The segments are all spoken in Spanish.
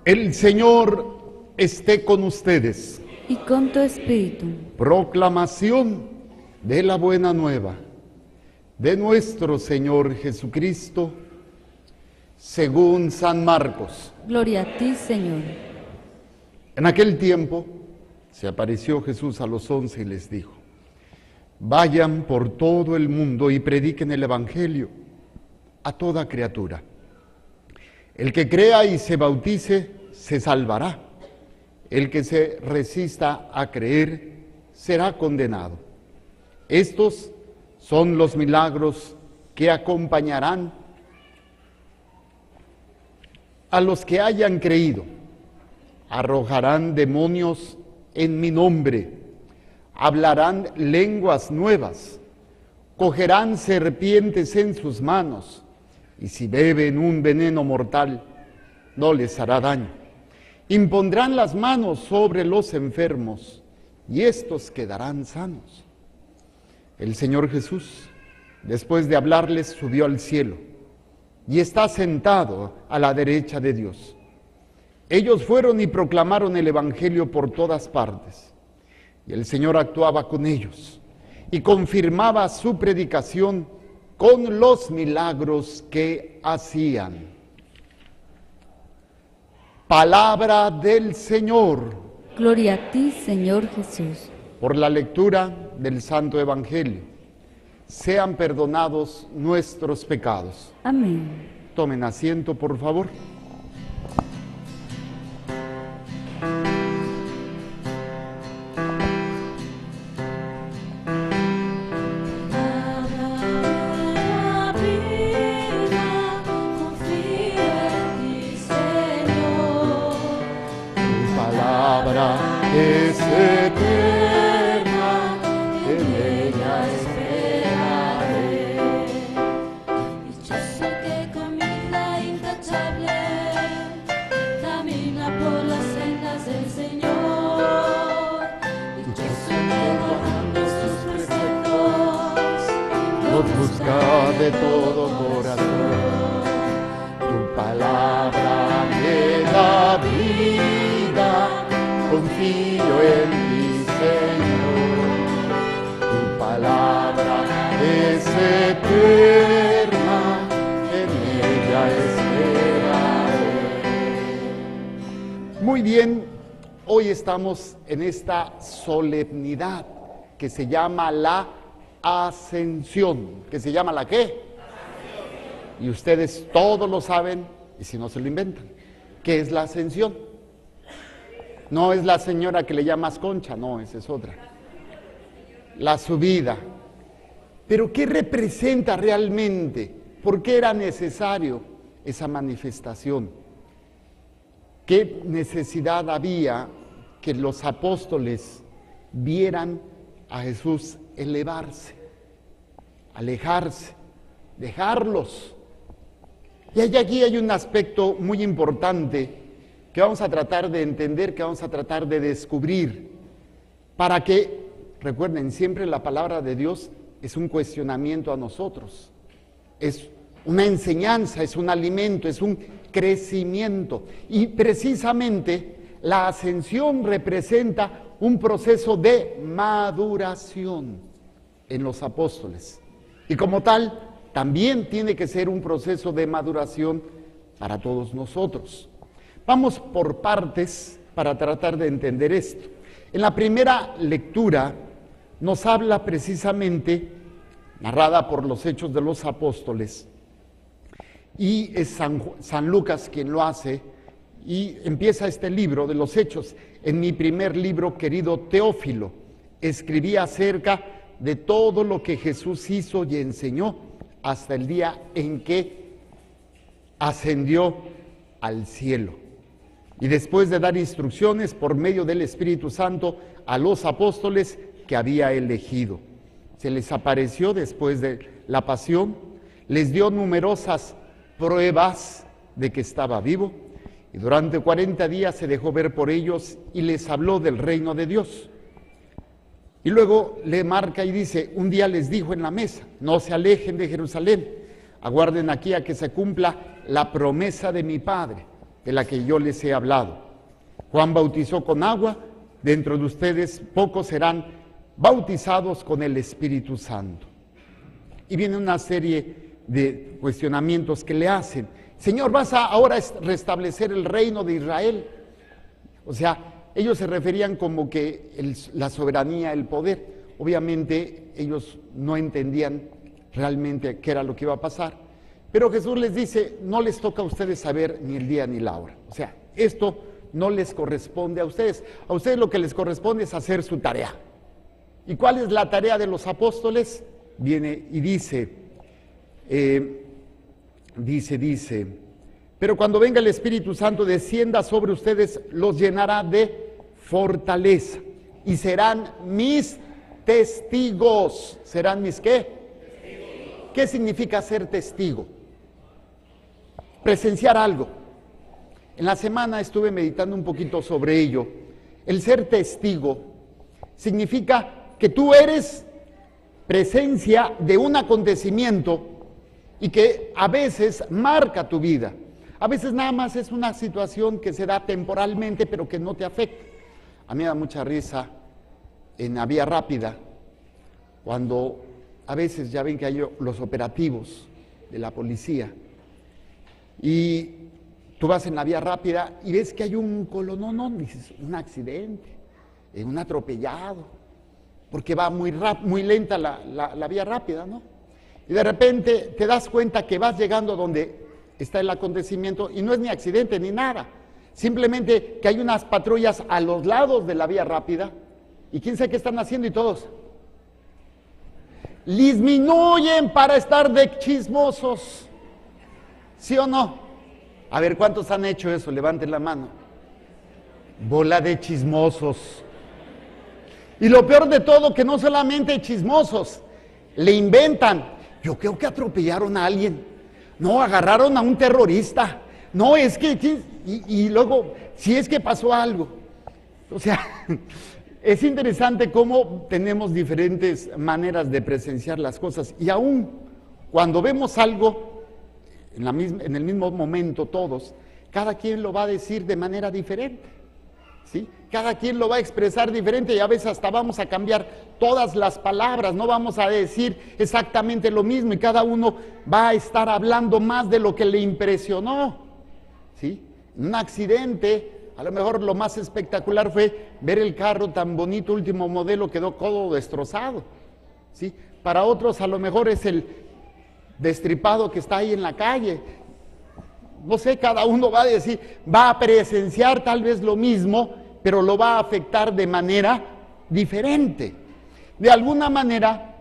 El Señor esté con ustedes. Y con tu espíritu. Proclamación de la buena nueva de nuestro Señor Jesucristo, según San Marcos. Gloria a ti, Señor. En aquel tiempo se apareció Jesús a los 11 y les dijo: vayan por todo el mundo y prediquen el Evangelio a toda criatura. El que crea y se bautice se salvará. El que se resista a creer será condenado. Estos son los milagros que acompañarán a los que hayan creído. Arrojarán demonios en mi nombre, hablarán lenguas nuevas, cogerán serpientes en sus manos, y si beben un veneno mortal, no les hará daño. Impondrán las manos sobre los enfermos, y estos quedarán sanos. El Señor Jesús, después de hablarles, subió al cielo, y está sentado a la derecha de Dios. Ellos fueron y proclamaron el Evangelio por todas partes, y el Señor actuaba con ellos, y confirmaba su predicación con los milagros que hacían. Palabra del Señor. Gloria a ti, Señor Jesús. Por la lectura del Santo Evangelio, sean perdonados nuestros pecados. Amén. Tomen asiento, por favor. Es eterna, en ella esperaré. Dichoso que camina intachable, camina por las sendas del Señor. Dichoso que guardando sus preceptos, los busca de todo corazón. Tu palabra me da vida, confío en ti, Señor. Tu palabra es eterna, en ella esperaré. Muy bien, hoy estamos en esta solemnidad que se llama la Ascensión. ¿Que se llama la qué? Ascensión. Y ustedes todos lo saben, y si no se lo inventan. ¿Qué es la Ascensión? No es la señora que le llamas Concha, no, esa es otra. La subida. Pero ¿qué representa realmente? ¿Por qué era necesario esa manifestación? ¿Qué necesidad había que los apóstoles vieran a Jesús elevarse, alejarse, dejarlos? Y aquí hay un aspecto muy importante que vamos a tratar de entender, que vamos a tratar de descubrir, para que, recuerden, siempre la palabra de Dios es un cuestionamiento a nosotros, es una enseñanza, es un alimento, es un crecimiento. Y precisamente la ascensión representa un proceso de maduración en los apóstoles. Y como tal, también tiene que ser un proceso de maduración para todos nosotros. Vamos por partes para tratar de entender esto. En la primera lectura nos habla precisamente, narrada por los Hechos de los Apóstoles, y es San Lucas quien lo hace, y empieza este libro de los Hechos. En mi primer libro, querido Teófilo, escribí acerca de todo lo que Jesús hizo y enseñó hasta el día en que ascendió al cielo. Y después de dar instrucciones por medio del Espíritu Santo a los apóstoles que había elegido. Se les apareció después de la pasión, les dio numerosas pruebas de que estaba vivo, y durante 40 días se dejó ver por ellos y les habló del reino de Dios. Y luego le marca y dice: un día les dijo en la mesa, no se alejen de Jerusalén, aguarden aquí a que se cumpla la promesa de mi Padre, de la que yo les he hablado. Juan bautizó con agua, dentro de ustedes pocos serán bautizados con el Espíritu Santo. Y viene una serie de cuestionamientos que le hacen. Señor, ¿vas a ahora restablecer el reino de Israel? O sea, ellos se referían como que la soberanía, el poder. Obviamente ellos no entendían realmente qué era lo que iba a pasar. Pero Jesús les dice, no les toca a ustedes saber ni el día ni la hora. O sea, esto no les corresponde a ustedes. A ustedes lo que les corresponde es hacer su tarea. ¿Y cuál es la tarea de los apóstoles? Viene y dice, pero cuando venga el Espíritu Santo, descienda sobre ustedes, los llenará de fortaleza y serán mis testigos. ¿Serán mis qué? Testigos. ¿Qué significa ser testigo? Presenciar algo. En la semana estuve meditando un poquito sobre ello. El ser testigo significa que tú eres presencia de un acontecimiento y que a veces marca tu vida. A veces nada más es una situación que se da temporalmente, pero que no te afecta. A mí me da mucha risa en la vía rápida, cuando a veces ya ven que hay los operativos de la policía, y tú vas en la vía rápida y ves que hay un colonón, dices, un accidente, un atropellado, porque va muy lenta la vía rápida, ¿no? Y de repente te das cuenta que vas llegando donde está el acontecimiento y no es ni accidente ni nada. Simplemente que hay unas patrullas a los lados de la vía rápida y quién sabe qué están haciendo y todos disminuyen para estar de chismosos. ¿Sí o no? A ver, ¿cuántos han hecho eso? Levanten la mano. Bola de chismosos. Y lo peor de todo, que no solamente chismosos, le inventan. Yo creo que atropellaron a alguien. No, agarraron a un terrorista. No, es que... Y luego, si es que pasó algo. O sea, es interesante cómo tenemos diferentes maneras de presenciar las cosas. Y aún cuando vemos algo, en el mismo momento todos, cada quien lo va a decir de manera diferente. ¿Sí? Cada quien lo va a expresar diferente y a veces hasta vamos a cambiar todas las palabras, no vamos a decir exactamente lo mismo y cada uno va a estar hablando más de lo que le impresionó. ¿Sí? Un accidente, a lo mejor lo más espectacular fue ver el carro tan bonito, último modelo, quedó todo destrozado. ¿Sí? Para otros a lo mejor es el destripado que está ahí en la calle. No sé, cada uno va a decir, va a presenciar tal vez lo mismo, pero lo va a afectar de manera diferente. De alguna manera,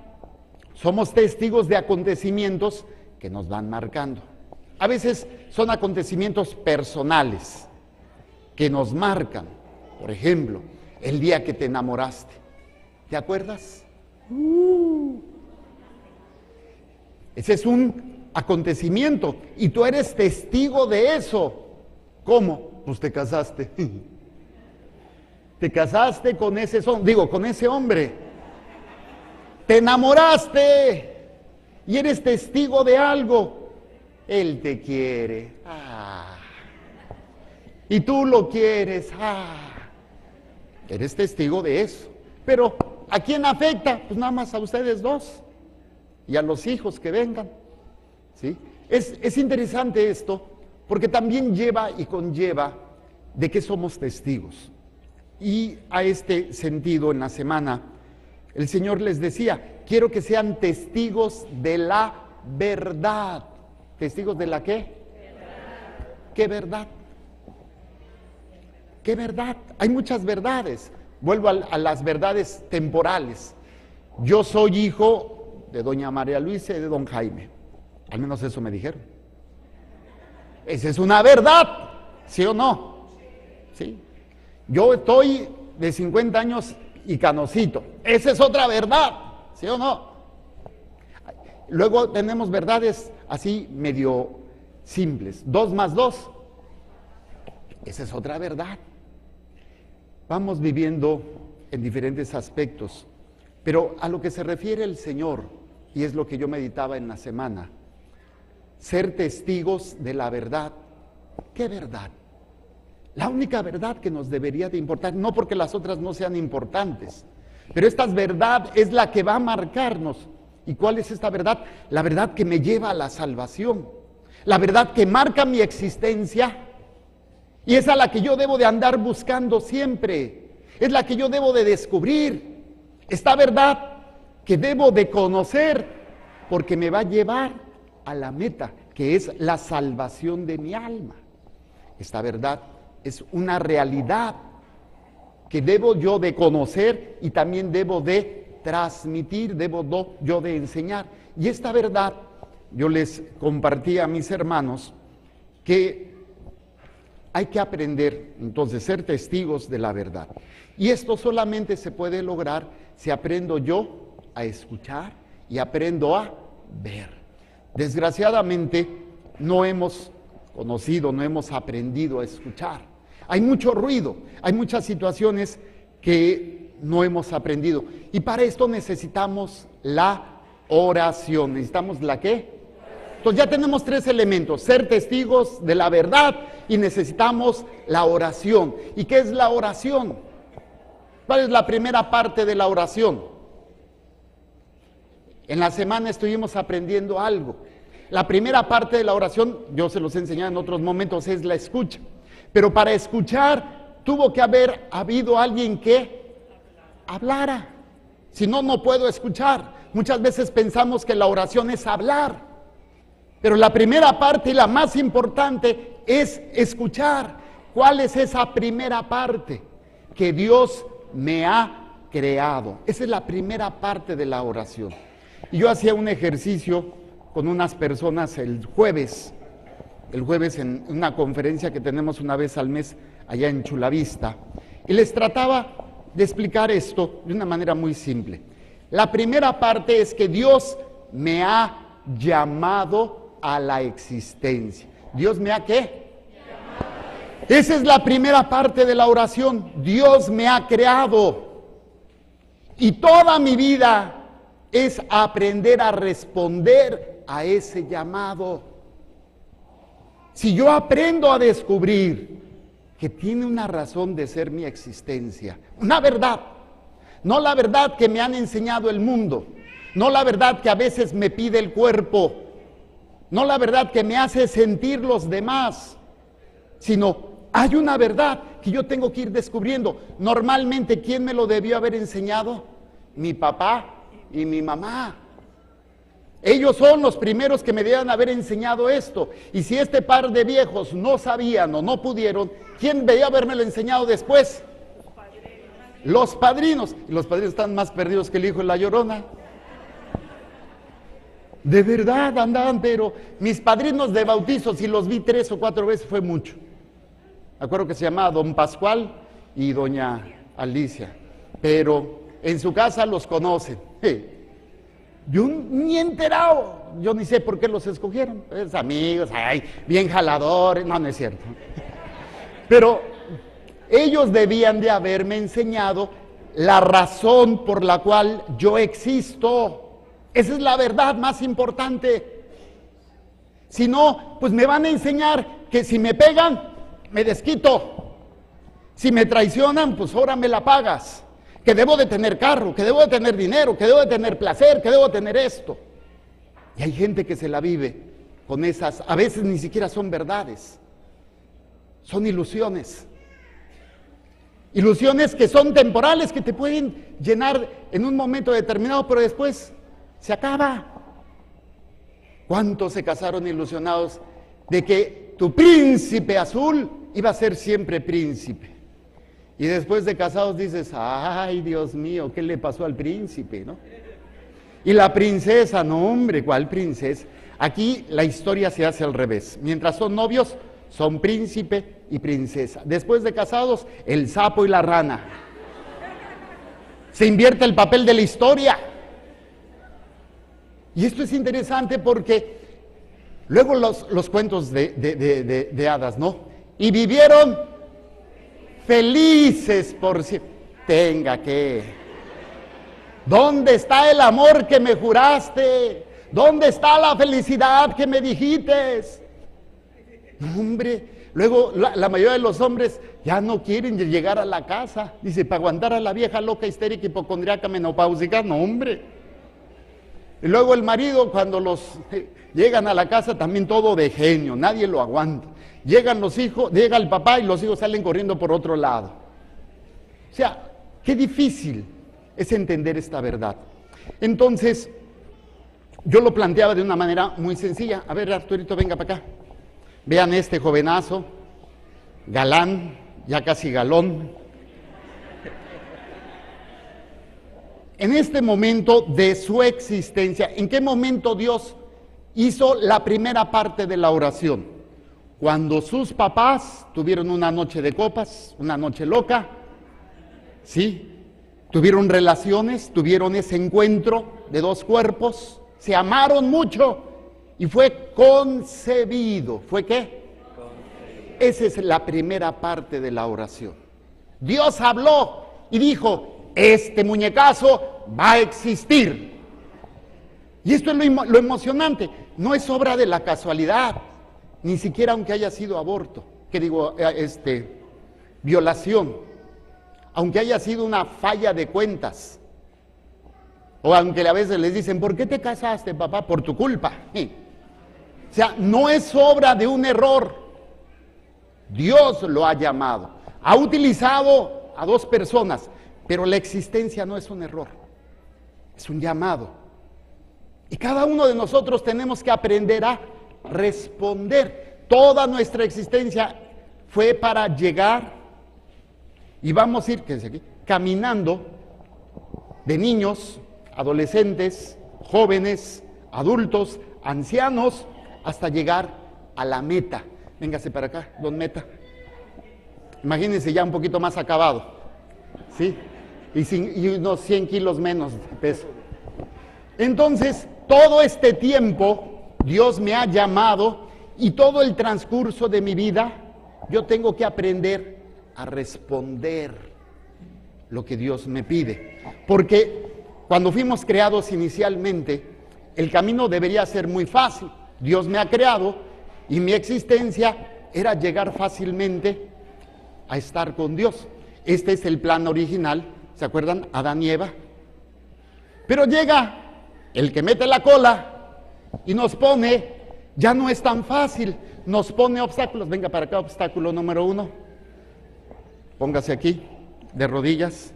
somos testigos de acontecimientos que nos van marcando. A veces son acontecimientos personales que nos marcan. Por ejemplo, el día que te enamoraste. ¿Te acuerdas? Ese es un acontecimiento y tú eres testigo de eso. ¿Cómo? Pues te casaste. Te casaste con con ese hombre. Te enamoraste y eres testigo de algo. Él te quiere. Y tú lo quieres. Eres testigo de eso. Pero ¿a quién afecta? Pues nada más a ustedes dos y a los hijos que vengan. ¿Sí? Es interesante esto, porque también lleva y conlleva de que somos testigos. Y a este sentido, en la semana, el Señor les decía, quiero que sean testigos de la verdad. ¿Testigos de la qué? Verdad. ¿Qué verdad? ¿Qué verdad? Hay muchas verdades. Vuelvo a las verdades temporales. Yo soy hijo de doña María Luisa y de don Jaime. Al menos eso me dijeron. Esa es una verdad, ¿sí o no? ¿Sí? Yo estoy de 50 años y canosito. Esa es otra verdad, ¿sí o no? Luego tenemos verdades así medio simples. 2 más 2. Esa es otra verdad. Vamos viviendo en diferentes aspectos. Pero a lo que se refiere el Señor, y es lo que yo meditaba en la semana, ser testigos de la verdad. ¿Qué verdad? la única verdad que nos debería de importar, no porque las otras no sean importantes, pero esta verdad es la que va a marcarnos. ¿Y cuál es esta verdad? La verdad que me lleva a la salvación, la verdad que marca mi existencia, y es a la que yo debo de andar buscando siempre, es la que yo debo de descubrir, esta verdad que debo de conocer, porque me va a llevar a la meta, que es la salvación de mi alma. Esta verdad es una realidad que debo yo de conocer y también debo de transmitir, debo yo de enseñar. Y esta verdad yo les compartí a mis hermanos que hay que aprender, entonces, ser testigos de la verdad. Y esto solamente se puede lograr si aprendo yo a escuchar y aprendo a ver. Desgraciadamente no hemos conocido, no hemos aprendido a escuchar. Hay mucho ruido, hay muchas situaciones que no hemos aprendido. Y para esto necesitamos la oración. ¿Necesitamos la qué? Entonces ya tenemos 3 elementos: ser testigos de la verdad, y necesitamos la oración. ¿Y qué es la oración? ¿Cuál es la primera parte de la oración? En la semana estuvimos aprendiendo algo. La primera parte de la oración, yo se los he enseñado en otros momentos, es la escucha. Pero para escuchar tuvo que haber habido alguien que hablara. Si no, no puedo escuchar. Muchas veces pensamos que la oración es hablar, pero la primera parte y la más importante es escuchar. ¿Cuál es esa primera parte? Que Dios me ha creado. Esa es la primera parte de la oración. Y yo hacía un ejercicio con unas personas el jueves en una conferencia que tenemos una vez al mes allá en Chulavista, y les trataba de explicar esto de una manera muy simple. La primera parte es que Dios me ha llamado a la existencia. ¿Dios me ha qué? Esa es la primera parte de la oración. Dios me ha creado. Y toda mi vida es aprender a responder a ese llamado. Si yo aprendo a descubrir que tiene una razón de ser mi existencia, una verdad, no la verdad que me han enseñado el mundo, no la verdad que a veces me pide el cuerpo, no la verdad que me hace sentir los demás, sino hay una verdad que yo tengo que ir descubriendo. Normalmente, ¿quién me lo debió haber enseñado? Mi papá y mi mamá. Ellos son los primeros que me debían haber enseñado esto. Y si este par de viejos no sabían o no pudieron, ¿quién debía habérmelo enseñado después? Los padrinos. Y los padrinos están más perdidos que el hijo de la Llorona. De verdad andaban, pero mis padrinos de bautizo, si los vi 3 o 4 veces, fue mucho. Me acuerdo que se llamaba don Pascual y doña Alicia, pero en su casa los conocen. Yo ni enterado, yo ni sé por qué los escogieron. Es amigos, ay, bien jaladores, no es cierto. Pero ellos debían de haberme enseñado la razón por la cual yo existo. Esa es la verdad más importante. Si no, pues me van a enseñar que si me pegan, me desquito. Si me traicionan, pues ahora me la pagas. Que debo de tener carro, que debo de tener dinero, que debo de tener placer, que debo de tener esto. Y hay gente que se la vive con esas, a veces ni siquiera son verdades. Son ilusiones. Ilusiones que son temporales, que te pueden llenar en un momento determinado, pero después se acaba. ¿Cuántos se casaron ilusionados de que tu príncipe azul iba a ser siempre príncipe? Y después de casados dices, ay, Dios mío, ¿qué le pasó al príncipe, no? Y la princesa, no hombre, ¿cuál princesa? Aquí la historia se hace al revés. Mientras son novios, son príncipe y princesa. Después de casados, el sapo y la rana. Se invierte el papel de la historia. Y esto es interesante porque luego los cuentos de hadas, ¿no? Y vivieron felices por siempre. Tenga que. ¿Dónde está el amor que me juraste? ¿Dónde está la felicidad que me dijiste? No, hombre, Luego la mayoría de los hombres ya no quieren llegar a la casa. Dice, para aguantar a la vieja loca, histérica, hipocondriaca, menopáusica, no hombre. Y luego el marido, cuando los llegan a la casa, también todo de genio, nadie lo aguanta. Llegan los hijos, llega el papá y los hijos salen corriendo por otro lado. O sea, qué difícil es entender esta verdad. Entonces, yo lo planteaba de una manera muy sencilla. A ver, Arturito, venga para acá. Vean este jovenazo, galán, ya casi galón. En este momento de su existencia, ¿en qué momento Dios hizo la primera parte de la oración? Cuando sus papás tuvieron una noche de copas, una noche loca, ¿sí? Tuvieron relaciones, tuvieron ese encuentro de dos cuerpos, se amaron mucho y fue concebido. ¿Fue qué? Concebido. Esa es la primera parte de la oración. Dios habló y dijo, este muñecazo va a existir. Y esto es lo emocionante, no es obra de la casualidad, ni siquiera aunque haya sido aborto, violación, aunque haya sido una falla de cuentas, o aunque a veces les dicen, ¿por qué te casaste, papá? Por tu culpa. O sea, no es obra de un error. Dios lo ha llamado. Ha utilizado a dos personas, pero la existencia no es un error, es un llamado. Y cada uno de nosotros tenemos que aprender a responder. Toda nuestra existencia fue para llegar, y vamos a ir, quédense aquí, caminando de niños, adolescentes, jóvenes, adultos, ancianos, hasta llegar a la meta. Véngase para acá, don Meta. Imagínense ya un poquito más acabado, ¿sí? Y unos 100 kilos menos de peso. Entonces, todo este tiempo, Dios me ha llamado y todo el transcurso de mi vida, yo tengo que aprender a responder lo que Dios me pide. Porque cuando fuimos creados inicialmente, el camino debería ser muy fácil. Dios me ha creado y mi existencia era llegar fácilmente a estar con Dios. Este es el plan original, ¿se acuerdan? Adán y Eva. Pero llega el que mete la cola y nos pone, ya no es tan fácil, nos pone obstáculos. Venga para acá, obstáculo número 1. Póngase aquí, de rodillas,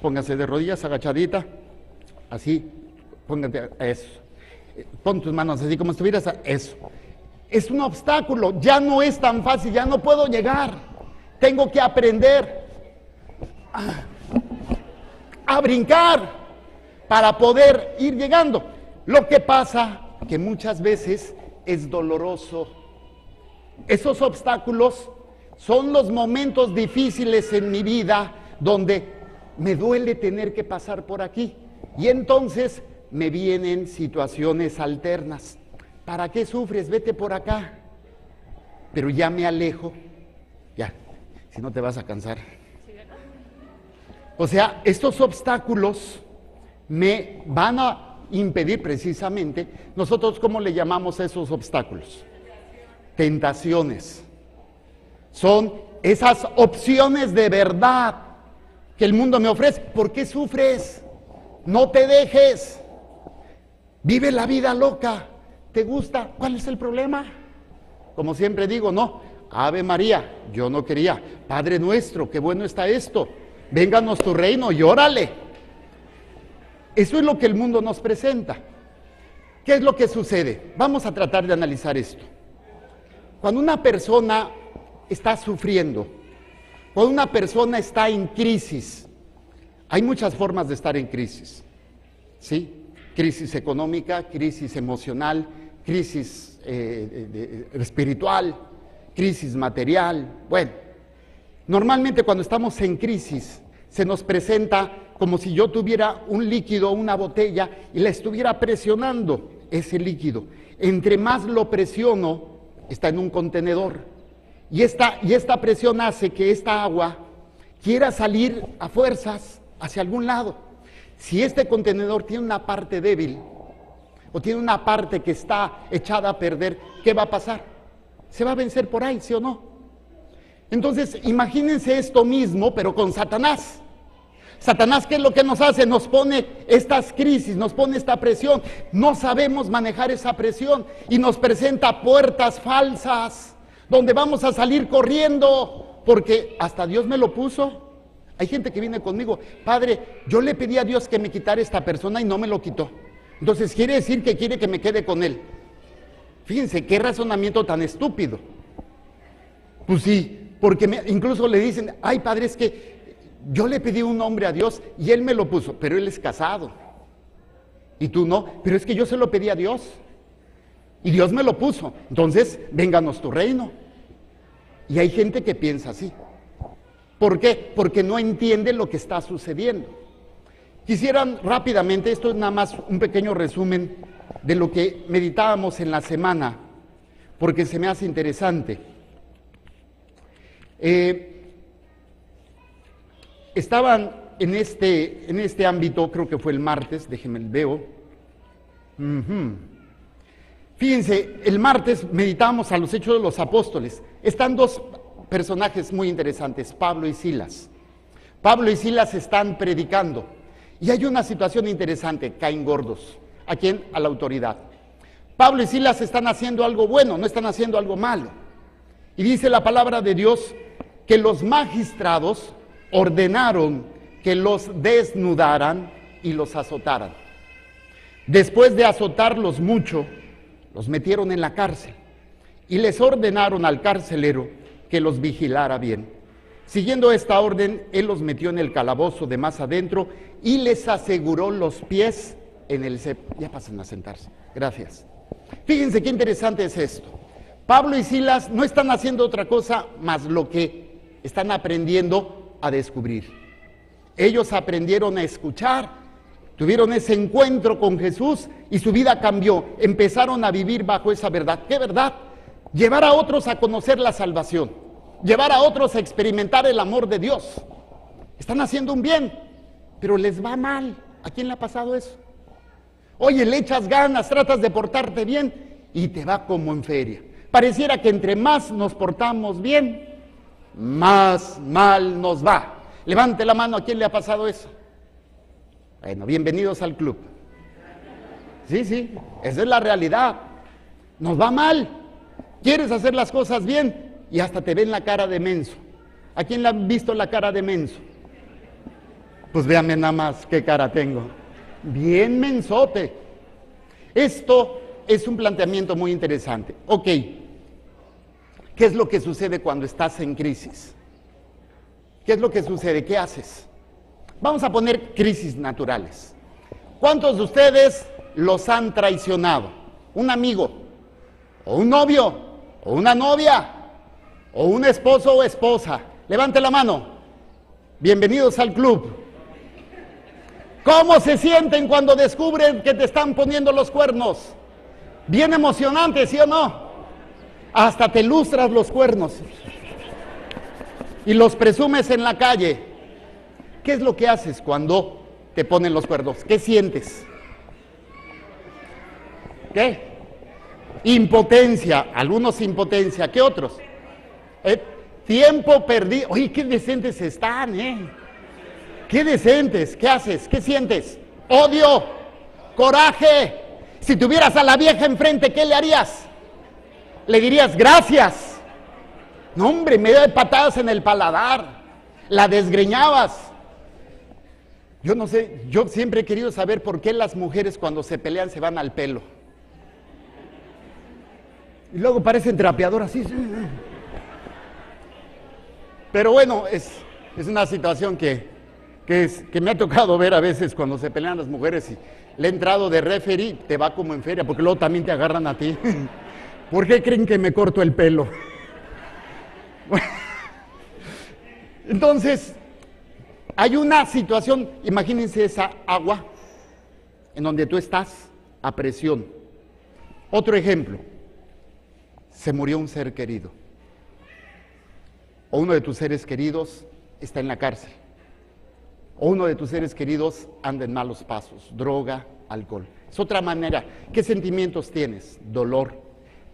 póngase de rodillas, agachadita, así, póngate, eso. Pon tus manos así como estuvieras, eso. Es un obstáculo, ya no es tan fácil, ya no puedo llegar. Tengo que aprender a brincar para poder ir llegando. Lo que pasa que muchas veces es doloroso. Esos obstáculos son los momentos difíciles en mi vida donde me duele tener que pasar por aquí. Y entonces me vienen situaciones alternas. ¿Para qué sufres? Vete por acá. Pero ya me alejo. Ya, si no te vas a cansar. O sea, estos obstáculos me van a impedir precisamente, nosotros ¿cómo le llamamos a esos obstáculos? Tentaciones. Son esas opciones de verdad que el mundo me ofrece. ¿Por qué sufres? No te dejes. Vive la vida loca. ¿Te gusta? ¿Cuál es el problema? Como siempre digo, no. Ave María, yo no quería. Padre nuestro, qué bueno está esto. Vénganos tu reino y órale. Eso es lo que el mundo nos presenta. ¿Qué es lo que sucede? Vamos a tratar de analizar esto. Cuando una persona está sufriendo, cuando una persona está en crisis, hay muchas formas de estar en crisis, ¿sí? Crisis económica, crisis emocional, crisis espiritual, crisis material. Bueno, normalmente cuando estamos en crisis se nos presenta como si yo tuviera un líquido, una botella, y la estuviera presionando ese líquido. Entre más lo presiono, está en un contenedor. Y esta presión hace que esta agua quiera salir a fuerzas hacia algún lado. Si este contenedor tiene una parte débil o tiene una parte que está echada a perder, ¿qué va a pasar? ¿Se va a vencer por ahí, sí o no? Entonces, imagínense esto mismo, pero con Satanás. Satanás, ¿qué es lo que nos hace? Nos pone estas crisis, nos pone esta presión. No sabemos manejar esa presión y nos presenta puertas falsas donde vamos a salir corriendo porque hasta Dios me lo puso. Hay gente que viene conmigo, Padre, yo le pedí a Dios que me quitara esta persona y no me lo quitó. Entonces quiere decir que quiere que me quede con él. Fíjense, qué razonamiento tan estúpido. Pues sí, porque incluso le dicen, ay Padre, es que yo le pedí un hombre a Dios y Él me lo puso, pero Él es casado. Y tú no, pero es que yo se lo pedí a Dios. Y Dios me lo puso. Entonces, vénganos tu reino. Y hay gente que piensa así. ¿Por qué? Porque no entiende lo que está sucediendo. Quisieran rápidamente, esto es nada más un pequeño resumen de lo que meditábamos en la semana, porque se me hace interesante. Estaban en este ámbito, creo que fue el martes, déjenme el veo. Fíjense, el martes meditamos a los Hechos de los Apóstoles. Están dos personajes muy interesantes, Pablo y Silas. Pablo y Silas están predicando y hay una situación interesante, caen gordos. ¿A quién? A la autoridad. Pablo y Silas están haciendo algo bueno, no están haciendo algo malo. Y dice la palabra de Dios que los magistrados ordenaron que los desnudaran y los azotaran. Después de azotarlos mucho, los metieron en la cárcel y les ordenaron al carcelero que los vigilara bien. Siguiendo esta orden, él los metió en el calabozo de más adentro y les aseguró los pies en el cepo. Ya pasen a sentarse. Gracias. Fíjense qué interesante es esto. Pablo y Silas no están haciendo otra cosa más lo que están aprendiendo a descubrir. Ellos aprendieron a escuchar, tuvieron ese encuentro con Jesús y su vida cambió. Empezaron a vivir bajo esa verdad. ¿Qué verdad? Llevar a otros a conocer la salvación, llevar a otros a experimentar el amor de Dios. Están haciendo un bien, pero les va mal. ¿A quién le ha pasado eso? Oye, le echas ganas, tratas de portarte bien y te va como en feria. Pareciera que entre más nos portamos bien, más mal nos va. Levante la mano, ¿a quién le ha pasado eso? Bueno, bienvenidos al club. Sí, esa es la realidad. Nos va mal. Quieres hacer las cosas bien y hasta te ven la cara de menso. ¿A quién le han visto la cara de menso? Pues véanme nada más qué cara tengo. Bien mensote. Esto es un planteamiento muy interesante. Ok, ¿qué es lo que sucede cuando estás en crisis? ¿Qué es lo que sucede? ¿Qué haces? Vamos a poner crisis naturales. ¿Cuántos de ustedes los han traicionado? ¿Un amigo? ¿O un novio? ¿O una novia? ¿O un esposo o esposa? Levante la mano. Bienvenidos al club. ¿Cómo se sienten cuando descubren que te están poniendo los cuernos? Bien emocionante, ¿sí o no? Hasta te lustras los cuernos y los presumes en la calle. ¿Qué es lo que haces cuando te ponen los cuernos? ¿Qué sientes? ¿Qué? Impotencia, algunos impotencia, ¿qué otros? Tiempo perdido. Oye, qué decentes están, qué decentes. ¿Qué haces? ¿Qué sientes? Odio, coraje. Si tuvieras a la vieja enfrente, ¿qué le harías? Le dirías gracias. No, hombre, me da patadas en el paladar. La desgreñabas. Yo no sé, yo siempre he querido saber por qué las mujeres cuando se pelean se van al pelo. Y luego parecen trapeadoras así. Pero bueno, es una situación que me ha tocado ver a veces cuando se pelean las mujeres y le he entrado de referee, te va como en feria, porque luego también te agarran a ti. ¿Por qué creen que me corto el pelo? Entonces, hay una situación, imagínense esa agua en donde tú estás a presión. Otro ejemplo, se murió un ser querido. O uno de tus seres queridos está en la cárcel. O uno de tus seres queridos anda en malos pasos, droga, alcohol. Es otra manera. ¿Qué sentimientos tienes? Dolor,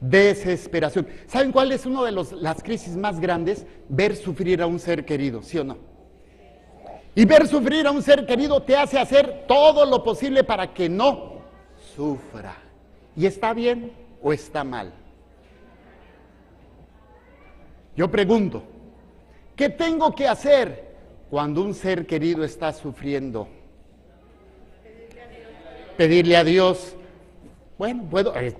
desesperación. ¿Saben cuál es una de las crisis más grandes? Ver sufrir a un ser querido, ¿sí o no? Y ver sufrir a un ser querido te hace hacer todo lo posible para que no sufra. ¿Y está bien o está mal? Yo pregunto, ¿qué tengo que hacer cuando un ser querido está sufriendo? Pedirle a Dios. Bueno,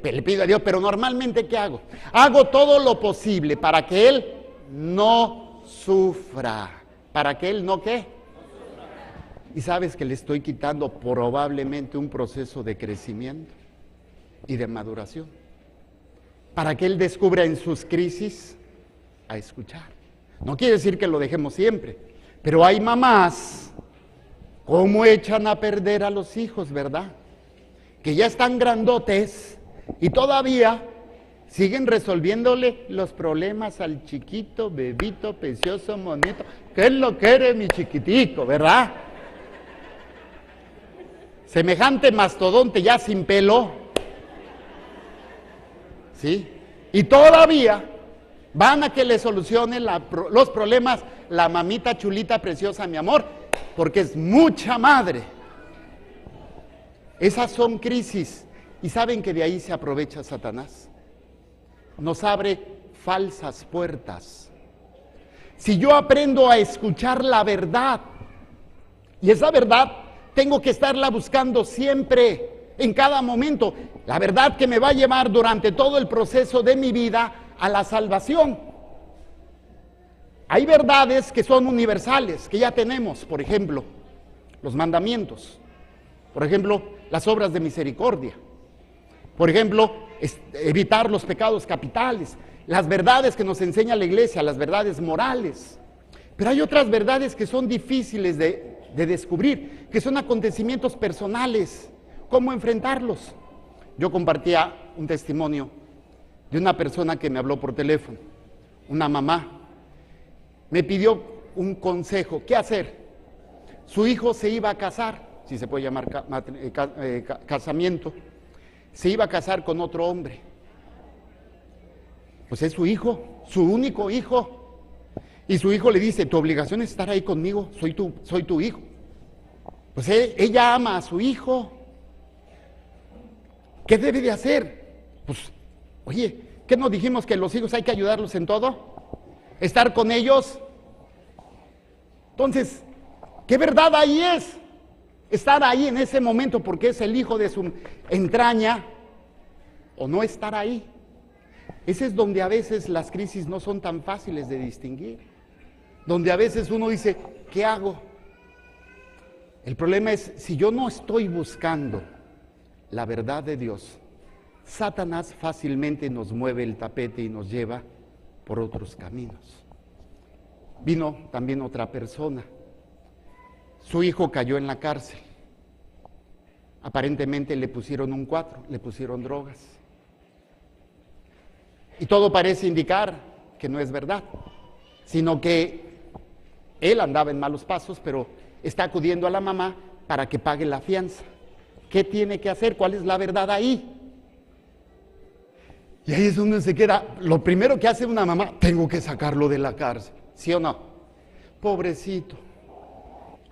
le pido a Dios, pero normalmente ¿qué hago? Hago todo lo posible para que Él no sufra. ¿Para que Él no qué? Y sabes que le estoy quitando probablemente un proceso de crecimiento y de maduración. Para que Él descubra en sus crisis a escuchar. No quiere decir que lo dejemos siempre, pero hay mamás, ¿cómo echan a perder a los hijos, verdad? Que ya están grandotes y todavía siguen resolviéndole los problemas al chiquito, bebito, precioso, monito. ¿Qué es lo que eres, mi chiquitico, verdad? Semejante mastodonte ya sin pelo. ¿Sí? Y todavía van a que le solucionen los problemas la mamita chulita, preciosa, mi amor, porque es mucha madre. Esas son crisis. ¿Y saben que de ahí se aprovecha Satanás? Nos abre falsas puertas. Si yo aprendo a escuchar la verdad, y esa verdad tengo que estarla buscando siempre, en cada momento, la verdad que me va a llevar durante todo el proceso de mi vida a la salvación. Hay verdades que son universales, que ya tenemos, por ejemplo, los mandamientos. Por ejemplo, las obras de misericordia. Por ejemplo, evitar los pecados capitales. Las verdades que nos enseña la iglesia, las verdades morales. Pero hay otras verdades que son difíciles de descubrir, que son acontecimientos personales. ¿Cómo enfrentarlos? Yo compartía un testimonio de una persona que me habló por teléfono, una mamá. Me pidió un consejo. ¿Qué hacer? Su hijo se iba a casar, si se puede llamar casamiento, se iba a casar con otro hombre. Pues es su hijo, su único hijo. Y su hijo le dice, tu obligación es estar ahí conmigo, soy tu hijo. Pues ella ama a su hijo. ¿Qué debe de hacer? Pues, oye, ¿qué nos dijimos? Que los hijos hay que ayudarlos en todo, estar con ellos. Entonces, ¿qué verdad ahí es? Estar ahí en ese momento porque es el hijo de su entraña, o no estar ahí. Ese es donde a veces las crisis no son tan fáciles de distinguir, donde a veces uno dice, ¿qué hago? El problema es, si yo no estoy buscando la verdad de Dios, Satanás fácilmente nos mueve el tapete y nos lleva por otros caminos. Vino también otra persona. Su hijo cayó en la cárcel. Aparentemente le pusieron un 4, le pusieron drogas. Y todo parece indicar que no es verdad, sino que él andaba en malos pasos, pero está acudiendo a la mamá para que pague la fianza. ¿Qué tiene que hacer? ¿Cuál es la verdad ahí? Y ahí es donde se queda. Lo primero que hace una mamá, tengo que sacarlo de la cárcel, ¿sí o no? Pobrecito.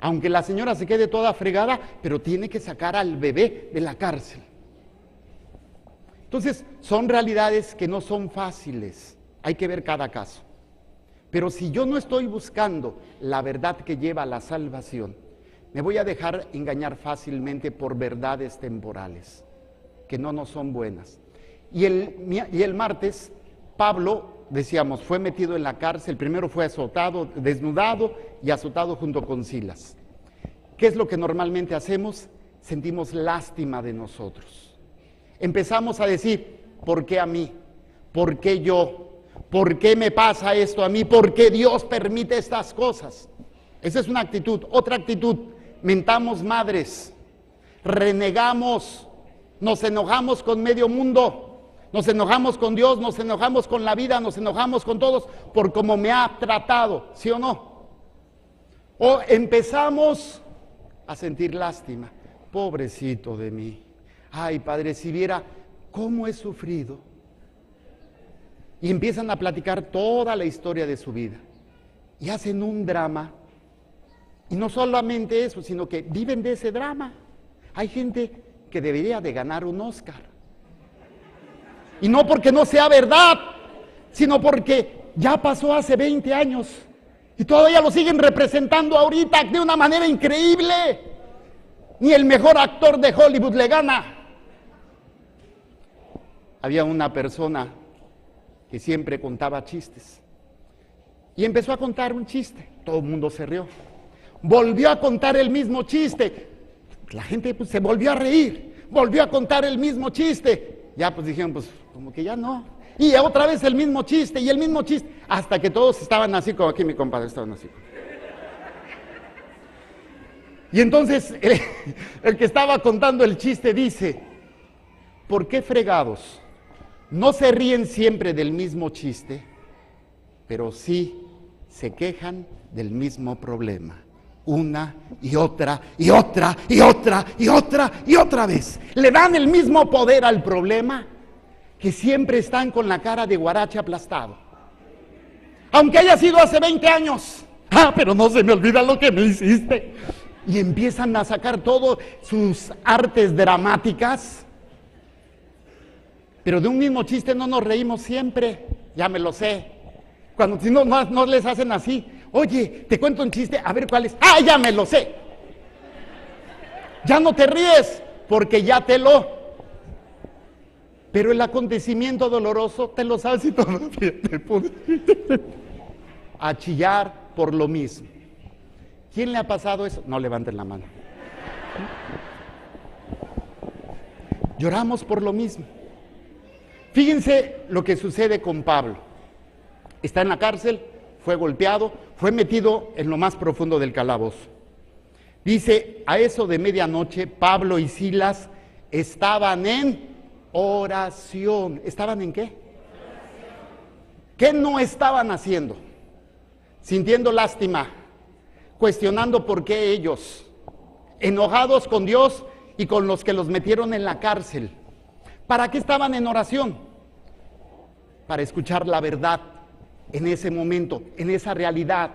Aunque la señora se quede toda fregada, pero tiene que sacar al bebé de la cárcel. Entonces, son realidades que no son fáciles. Hay que ver cada caso. Pero si yo no estoy buscando la verdad que lleva a la salvación, me voy a dejar engañar fácilmente por verdades temporales, que no nos son buenas. Y el martes, Pablo, decíamos, fue metido en la cárcel. Primero fue azotado, desnudado y azotado junto con Silas. ¿Qué es lo que normalmente hacemos? Sentimos lástima de nosotros. Empezamos a decir, ¿por qué a mí? ¿Por qué yo? ¿Por qué me pasa esto a mí? ¿Por qué Dios permite estas cosas? Esa es una actitud. Otra actitud, mentamos madres, renegamos, nos enojamos con medio mundo. Nos enojamos con Dios, nos enojamos con la vida, nos enojamos con todos por cómo me ha tratado, ¿sí o no? O empezamos a sentir lástima. Pobrecito de mí. Ay, Padre, si viera cómo he sufrido, y empiezan a platicar toda la historia de su vida. Y hacen un drama. Y no solamente eso, sino que viven de ese drama. Hay gente que debería de ganar un Oscar. Y no porque no sea verdad, sino porque ya pasó hace 20 años y todavía lo siguen representando ahorita de una manera increíble. Ni el mejor actor de Hollywood le gana. Había una persona que siempre contaba chistes y empezó a contar un chiste. Todo el mundo se rió. Volvió a contar el mismo chiste. La gente pues, se volvió a reír. Volvió a contar el mismo chiste. Ya pues dijeron, pues como que ya no. Y otra vez el mismo chiste y el mismo chiste. Hasta que todos estaban así como aquí mi compadre, estaban así. Y entonces el que estaba contando el chiste dice, ¿por qué fregados no se ríen siempre del mismo chiste, pero sí se quejan del mismo problema? Una y otra y otra y otra y otra y otra vez. Le dan el mismo poder al problema, que siempre están con la cara de guarache aplastado. Aunque haya sido hace 20 años. Ah, pero no se me olvida lo que me hiciste. Y empiezan a sacar todas sus artes dramáticas. Pero de un mismo chiste no nos reímos siempre. Ya me lo sé. Cuando si no les hacen así. Oye, te cuento un chiste, a ver cuál es. ¡Ah, ya me lo sé! Ya no te ríes, porque ya te lo... Pero el acontecimiento doloroso, te lo sabes y todavía te pones a chillar por lo mismo. ¿Quién le ha pasado eso? No levanten la mano. Lloramos por lo mismo. Fíjense lo que sucede con Pablo. Está en la cárcel, fue golpeado, fue metido en lo más profundo del calabozo. Dice, a eso de medianoche, Pablo y Silas estaban en oración. ¿Estaban en qué? ¿Qué no estaban haciendo? Sintiendo lástima, cuestionando por qué ellos, enojados con Dios y con los que los metieron en la cárcel. ¿Para qué estaban en oración? Para escuchar la verdad en ese momento, en esa realidad.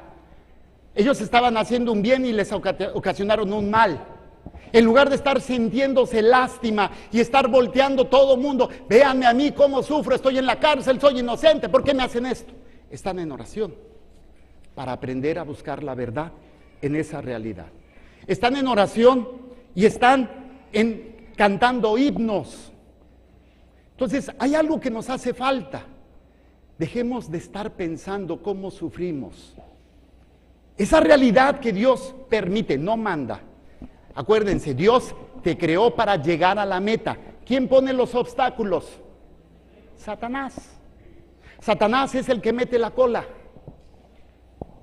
Ellos estaban haciendo un bien y les ocasionaron un mal. En lugar de estar sintiéndose lástima y estar volteando todo el mundo, véanme a mí cómo sufro, estoy en la cárcel, soy inocente, ¿por qué me hacen esto? Están en oración para aprender a buscar la verdad en esa realidad. Están en oración y están cantando himnos. Entonces, hay algo que nos hace falta. Dejemos de estar pensando cómo sufrimos. Esa realidad que Dios permite, no manda. Acuérdense, Dios te creó para llegar a la meta. ¿Quién pone los obstáculos? Satanás. Satanás es el que mete la cola.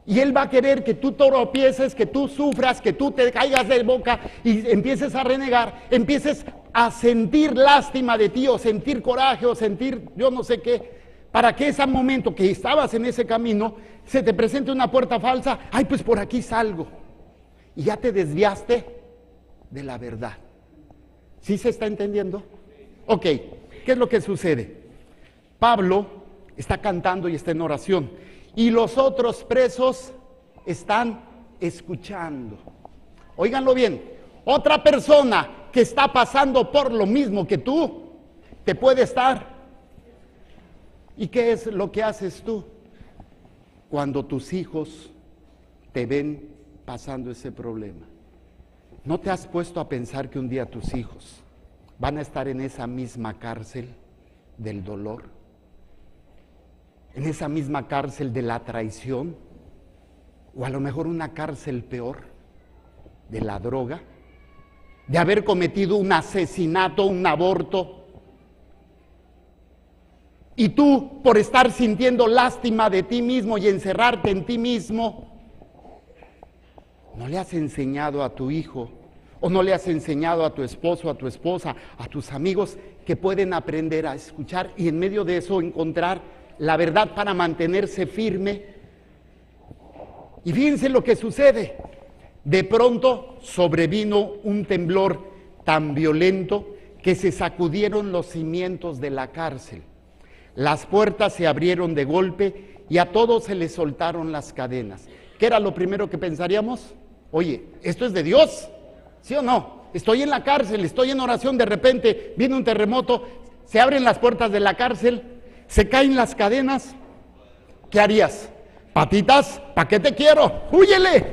Y él va a querer que tú tropieces, que tú sufras, que tú te caigas de boca y empieces a renegar, empieces a sentir lástima de ti o sentir coraje o sentir yo no sé qué, para que ese momento que estabas en ese camino se te presente una puerta falsa. Ay, pues por aquí salgo. Y ya te desviaste de la verdad. ¿Sí se está entendiendo? Ok, ¿qué es lo que sucede? Pablo está cantando y está en oración. Y los otros presos están escuchando. Óiganlo bien, otra persona que está pasando por lo mismo que tú, te puede estar. ¿Y qué es lo que haces tú cuando tus hijos te ven pasando ese problema? ¿No te has puesto a pensar que un día tus hijos van a estar en esa misma cárcel del dolor? ¿En esa misma cárcel de la traición? ¿O a lo mejor una cárcel peor, de la droga? ¿De haber cometido un asesinato, un aborto? Y tú, por estar sintiendo lástima de ti mismo y encerrarte en ti mismo, ¿no le has enseñado a tu hijo o no le has enseñado a tu esposo, a tu esposa, a tus amigos que pueden aprender a escuchar y en medio de eso encontrar la verdad para mantenerse firme? Y fíjense lo que sucede. De pronto sobrevino un temblor tan violento que se sacudieron los cimientos de la cárcel. las puertas se abrieron de golpe y a todos se les soltaron las cadenas. ¿Qué era lo primero que pensaríamos? Oye, ¿esto es de Dios? ¿Sí o no? Estoy en la cárcel, estoy en oración, de repente viene un terremoto, se abren las puertas de la cárcel, se caen las cadenas. ¿Qué harías? Patitas, ¿para qué te quiero? ¡Húyele!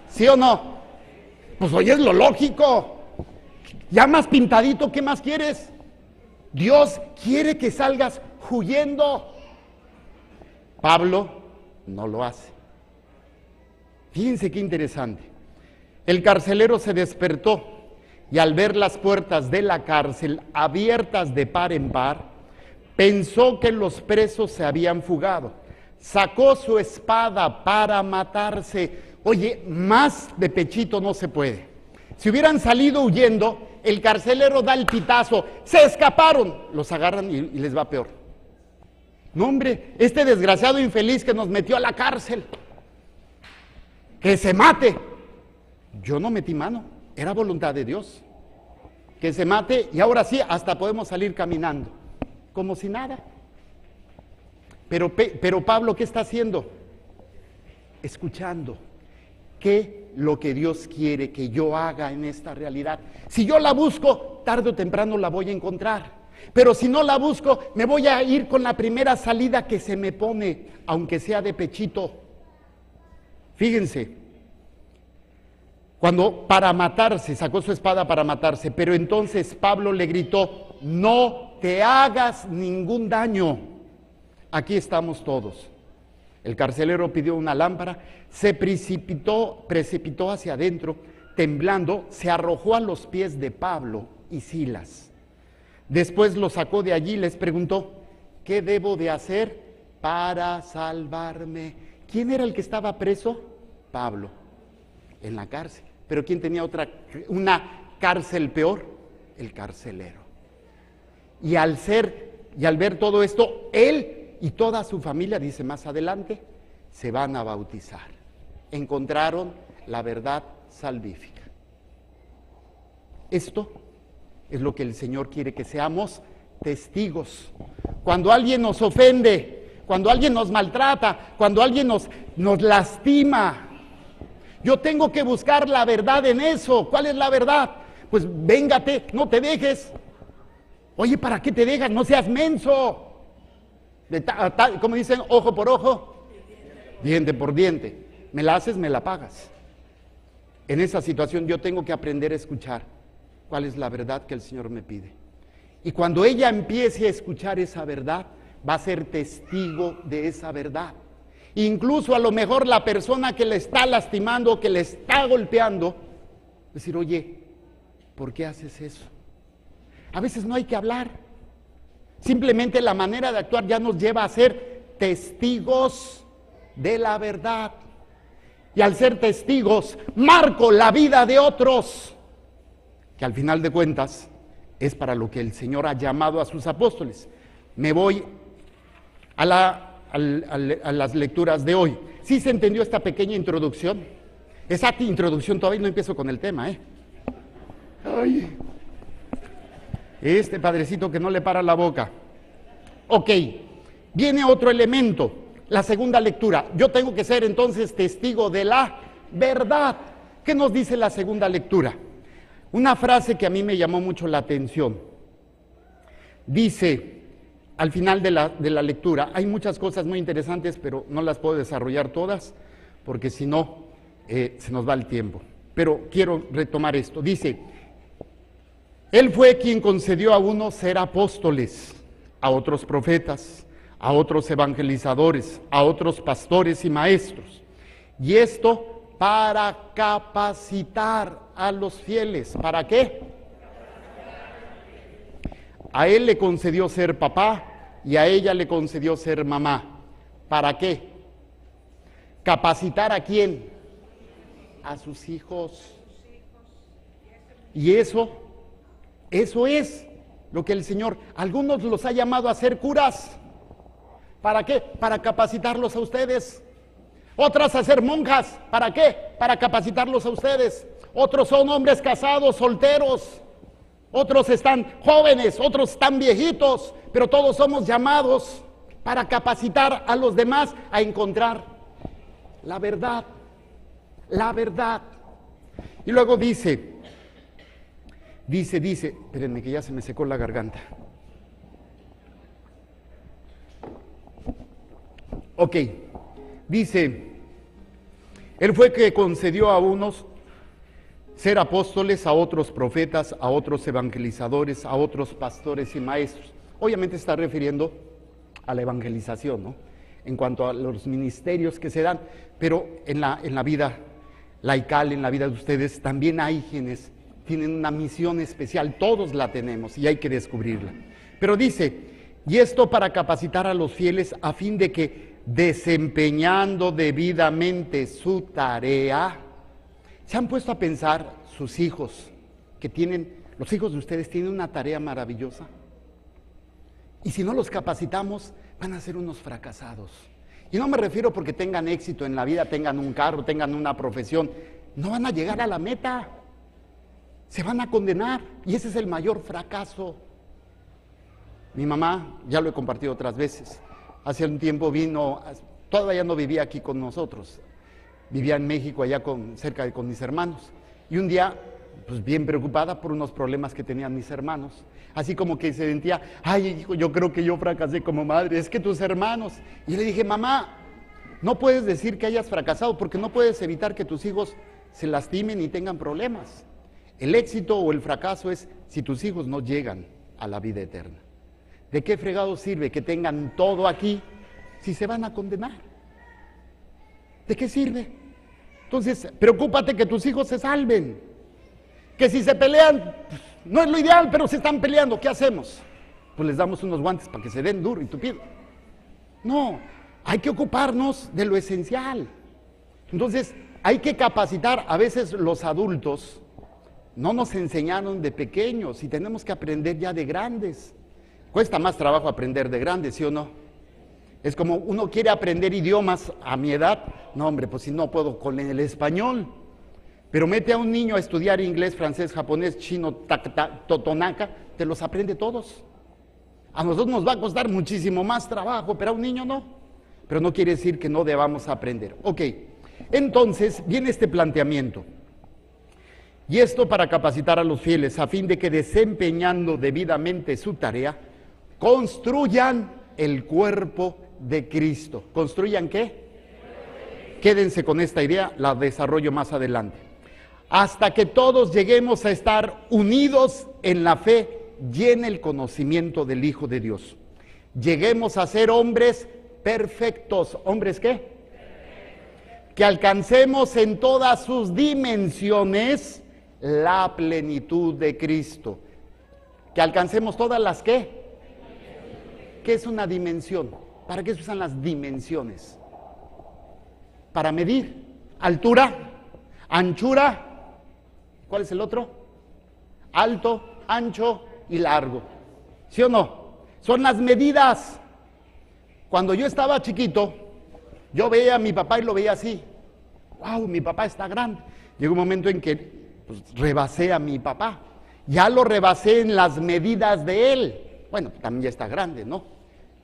¿Sí o no? Pues oye, es lo lógico. Ya más pintadito, ¿qué más quieres? Dios quiere que salgas huyendo. Pablo no lo hace. Fíjense qué interesante. El carcelero se despertó y al ver las puertas de la cárcel abiertas de par en par, pensó que los presos se habían fugado. Sacó su espada para matarse. Oye, más de pechito no se puede. Si hubieran salido huyendo, el carcelero da el pitazo, se escaparon, los agarran y les va peor. No, hombre, este desgraciado infeliz que nos metió a la cárcel, que se mate. Yo no metí mano, era voluntad de Dios. Que se mate y ahora sí, hasta podemos salir caminando, como si nada. Pero Pablo, ¿qué está haciendo? Escuchando. ¿Qué lo que Dios quiere que yo haga en esta realidad? Si yo la busco, tarde o temprano la voy a encontrar. Pero si no la busco, me voy a ir con la primera salida que se me pone, aunque sea de pechito. Fíjense, cuando para matarse, sacó su espada para matarse, pero entonces Pablo le gritó, no te hagas ningún daño. Aquí estamos todos. El carcelero pidió una lámpara, se precipitó hacia adentro, temblando, se arrojó a los pies de Pablo y Silas. Después los sacó de allí y les preguntó, ¿qué debo de hacer para salvarme? ¿Quién era el que estaba preso? Pablo, en la cárcel. ¿Pero quién tenía una cárcel peor? El carcelero. Y al ver todo esto, él y toda su familia, dice más adelante, se van a bautizar. Encontraron la verdad salvífica. Esto es lo que el Señor quiere que seamos testigos. Cuando alguien nos ofende, cuando alguien nos maltrata, cuando alguien nos lastima, yo tengo que buscar la verdad en eso. ¿Cuál es la verdad? Pues véngate, no te dejes. Oye, ¿para qué te dejas? No seas menso. Como dicen, ojo por ojo, diente por diente. Me la haces, me la pagas. En esa situación yo tengo que aprender a escuchar cuál es la verdad que el Señor me pide. Y cuando ella empiece a escuchar esa verdad, va a ser testigo de esa verdad. Incluso a lo mejor la persona que le está lastimando, que le está golpeando, decir, oye, ¿por qué haces eso? A veces no hay que hablar. Simplemente la manera de actuar ya nos lleva a ser testigos de la verdad. Y al ser testigos, marco la vida de otros, que al final de cuentas es para lo que el Señor ha llamado a sus apóstoles. Me voy a las lecturas de hoy. ¿Sí se entendió esta pequeña introducción? Esa introducción todavía no empiezo con el tema, Ay, este padrecito que no le para la boca. Ok, viene otro elemento, la segunda lectura. Yo tengo que ser entonces testigo de la verdad. ¿Qué nos dice la segunda lectura? Una frase que a mí me llamó mucho la atención. Dice, al final de la lectura, hay muchas cosas muy interesantes, pero no las puedo desarrollar todas, porque si no, se nos va el tiempo. Pero quiero retomar esto. Dice, Él fue quien concedió a unos ser apóstoles, a otros profetas, a otros evangelizadores, a otros pastores y maestros. Y esto para capacitar a los fieles. ¿Para qué? A él le concedió ser papá y a ella le concedió ser mamá. ¿Para qué? ¿Capacitar a quién? A sus hijos. Y eso es lo que el Señor, algunos los ha llamado a ser curas. ¿Para qué? Para capacitarlos a ustedes. Otras a ser monjas. ¿Para qué? Para capacitarlos a ustedes. Otros son hombres casados, solteros. otros están jóvenes, otros están viejitos, pero todos somos llamados para capacitar a los demás a encontrar la verdad, la verdad. Y luego dice, espérenme que ya se me secó la garganta. Ok, dice, Él fue que concedió a unos ser apóstoles, a otros profetas, a otros evangelizadores, a otros pastores y maestros. Obviamente está refiriendo a la evangelización, ¿no? En cuanto a los ministerios que se dan, pero en la vida laical, en la vida de ustedes, también hay quienes tienen una misión especial, todos la tenemos y hay que descubrirla. Pero dice, y esto para capacitar a los fieles a fin de que desempeñando debidamente su tarea, ¿se han puesto a pensar sus hijos que tienen, los hijos de ustedes tienen una tarea maravillosa? Y si no los capacitamos, van a ser unos fracasados. Y no me refiero porque tengan éxito en la vida, tengan un carro, tengan una profesión. No van a llegar a la meta. Se van a condenar. Y ese es el mayor fracaso. Mi mamá, ya lo he compartido otras veces, hace un tiempo vino, todavía no vivía aquí con nosotros. Vivía en México, allá cerca con mis hermanos. Y un día, pues bien preocupada por unos problemas que tenían mis hermanos. Así como que se sentía, ay, hijo, yo creo que yo fracasé como madre, es que tus hermanos. Y le dije, mamá, no puedes decir que hayas fracasado porque no puedes evitar que tus hijos se lastimen y tengan problemas. El éxito o el fracaso es si tus hijos no llegan a la vida eterna. ¿De qué fregado sirve que tengan todo aquí si se van a condenar? ¿De qué sirve? Entonces, preocúpate que tus hijos se salven. Que si se pelean, pues, no es lo ideal, pero se están peleando, ¿qué hacemos? Pues les damos unos guantes para que se den duro y tupido. No, hay que ocuparnos de lo esencial. Entonces, hay que capacitar. A veces los adultos no nos enseñaron de pequeños y tenemos que aprender ya de grandes. Cuesta más trabajo aprender de grandes, ¿sí o no? Es como uno quiere aprender idiomas a mi edad. No, hombre, pues si no puedo con el español. Pero mete a un niño a estudiar inglés, francés, japonés, chino, totonaca, te los aprende todos. A nosotros nos va a costar muchísimo más trabajo, pero a un niño no. Pero no quiere decir que no debamos aprender. Ok, entonces viene este planteamiento. Y esto para capacitar a los fieles, a fin de que desempeñando debidamente su tarea, construyan el cuerpo de Cristo. ¿Construyan qué? Quédense con esta idea, la desarrollo más adelante. Hasta que todos lleguemos a estar unidos en la fe y en el conocimiento del Hijo de Dios. Lleguemos a ser hombres perfectos. ¿Hombres qué? Que alcancemos en todas sus dimensiones la plenitud de Cristo. Que alcancemos todas las ¿qué? ¿Qué es una dimensión? ¿Para qué se usan las dimensiones? Para medir altura, anchura, ¿cuál es el otro? Alto, ancho y largo. ¿Sí o no? Son las medidas. Cuando yo estaba chiquito, yo veía a mi papá y lo veía así. ¡Wow! Mi papá está grande. Llegó un momento en que pues, rebasé a mi papá. Ya lo rebasé en las medidas de él. Bueno, también ya está grande, ¿no?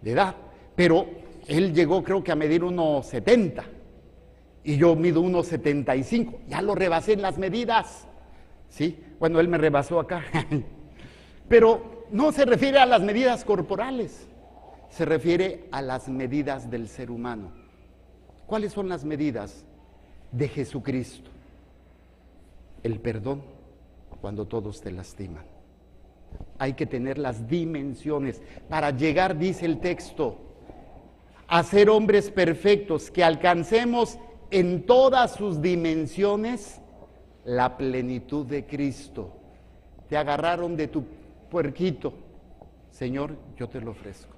De edad. Pero él llegó creo que a medir 1,70. Y yo mido 1,75. Ya lo rebasé en las medidas. ¿Sí? Bueno, él me rebasó acá. Pero no se refiere a las medidas corporales. Se refiere a las medidas del ser humano. ¿Cuáles son las medidas de Jesucristo? El perdón cuando todos te lastiman. Hay que tener las dimensiones para llegar, dice el texto, a ser hombres perfectos, que alcancemos en todas sus dimensiones la plenitud de Cristo. Te agarraron de tu puerquito, Señor, yo te lo ofrezco.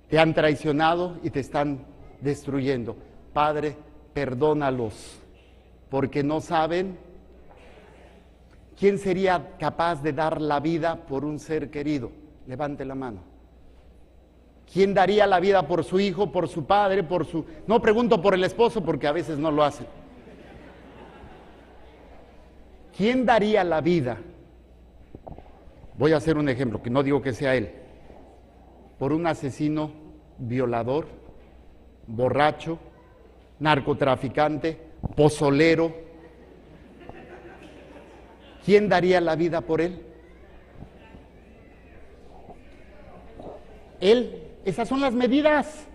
Te han traicionado y te están destruyendo. Padre, perdónalos, porque no saben. ¿Quién sería capaz de dar la vida por un ser querido? Levante la mano. ¿Quién daría la vida por su hijo, por su padre, por su... No pregunto por el esposo porque a veces no lo hacen. ¿Quién daría la vida Voy a hacer un ejemplo, que no digo que sea él. Por un asesino, violador, borracho, narcotraficante, pozolero, ¿quién daría la vida por él? Él. Esas son las medidas.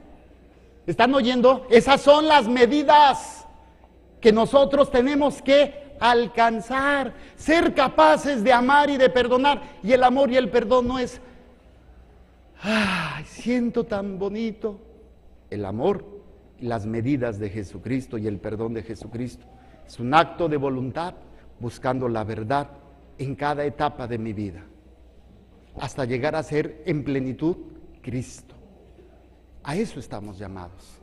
¿Están oyendo? Esas son las medidas que nosotros tenemos que alcanzar, ser capaces de amar y de perdonar. Y el amor y el perdón no es, ay, siento tan bonito. El amor y las medidas de Jesucristo y el perdón de Jesucristo es un acto de voluntad buscando la verdad en cada etapa de mi vida, hasta llegar a ser en plenitud Cristo. A eso estamos llamados,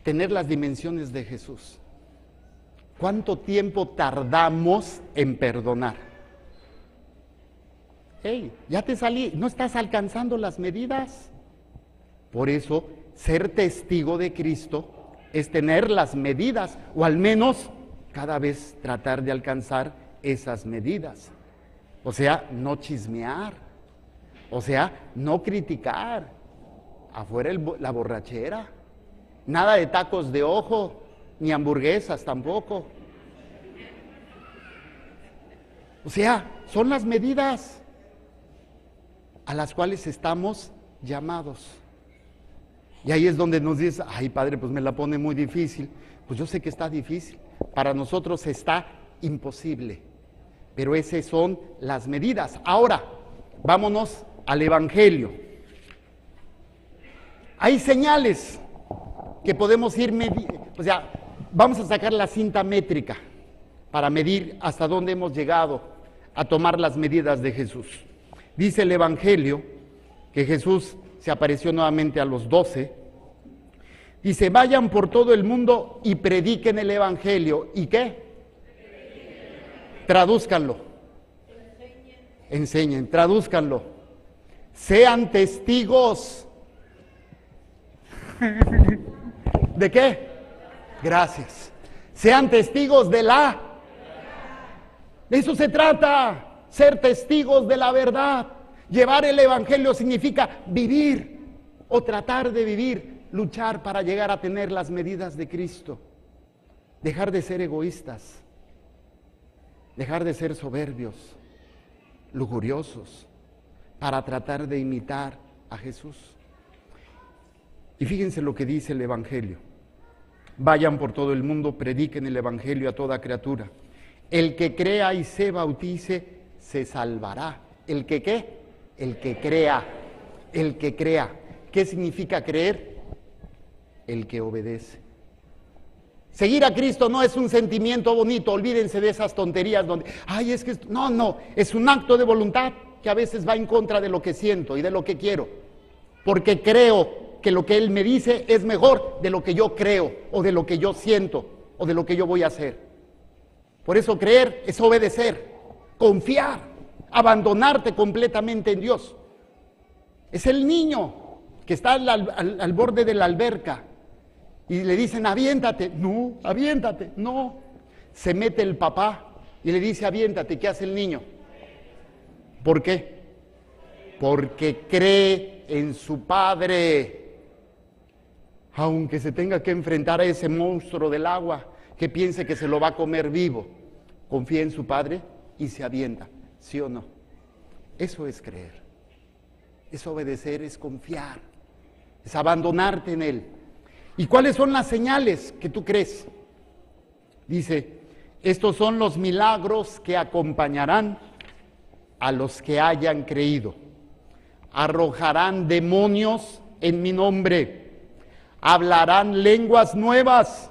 tener las dimensiones de Jesús. ¿Cuánto tiempo tardamos en perdonar? Hey, ya te salí, no estás alcanzando las medidas. Por eso, ser testigo de Cristo es tener las medidas, o al menos cada vez tratar de alcanzar esas medidas. O sea, no chismear, o sea, no criticar. Afuera la borrachera, nada de tacos de ojo, ni hamburguesas tampoco. O sea, son las medidas a las cuales estamos llamados. Y ahí es donde nos dice, ay padre, pues me la pone muy difícil. Pues yo sé que está difícil, para nosotros está imposible, pero esas son las medidas. Ahora, vámonos al Evangelio. Hay señales que podemos ir mediendo, o sea, vamos a sacar la cinta métrica para medir hasta dónde hemos llegado a tomar las medidas de Jesús. Dice el Evangelio que Jesús se apareció nuevamente a los 12. Dice, vayan por todo el mundo y prediquen el Evangelio. ¿Y qué? Tradúzcanlo. Enseñen, tradúzcanlo. Sean testigos. ¿De qué? Gracias. Sean testigos de la... De eso se trata, ser testigos de la verdad. Llevar el Evangelio significa vivir o tratar de vivir, luchar para llegar a tener las medidas de Cristo. Dejar de ser egoístas, dejar de ser soberbios, lujuriosos, para tratar de imitar a Jesús. Y fíjense lo que dice el Evangelio. Vayan por todo el mundo, prediquen el Evangelio a toda criatura. El que crea y se bautice, se salvará. ¿El que qué? El que crea. El que crea. ¿Qué significa creer? El que obedece. Seguir a Cristo no es un sentimiento bonito, olvídense de esas tonterías donde, ay, es que... No, es un acto de voluntad que a veces va en contra de lo que siento y de lo que quiero. Porque creo que lo que Él me dice es mejor de lo que yo creo, o de lo que yo siento, o de lo que yo voy a hacer. Por eso creer es obedecer, confiar, abandonarte completamente en Dios. Es el niño que está al borde de la alberca y le dicen, aviéntate. No, aviéntate, no. Se mete el papá y le dice, aviéntate. ¿Qué hace el niño? ¿Por qué? Porque cree en su padre. Aunque se tenga que enfrentar a ese monstruo del agua que piense que se lo va a comer vivo, confía en su padre y se avienta. ¿Sí o no? Eso es creer. Es obedecer, es confiar, es abandonarte en Él. ¿Y cuáles son las señales que tú crees? Dice, estos son los milagros que acompañarán a los que hayan creído. Arrojarán demonios en mi nombre, hablarán lenguas nuevas,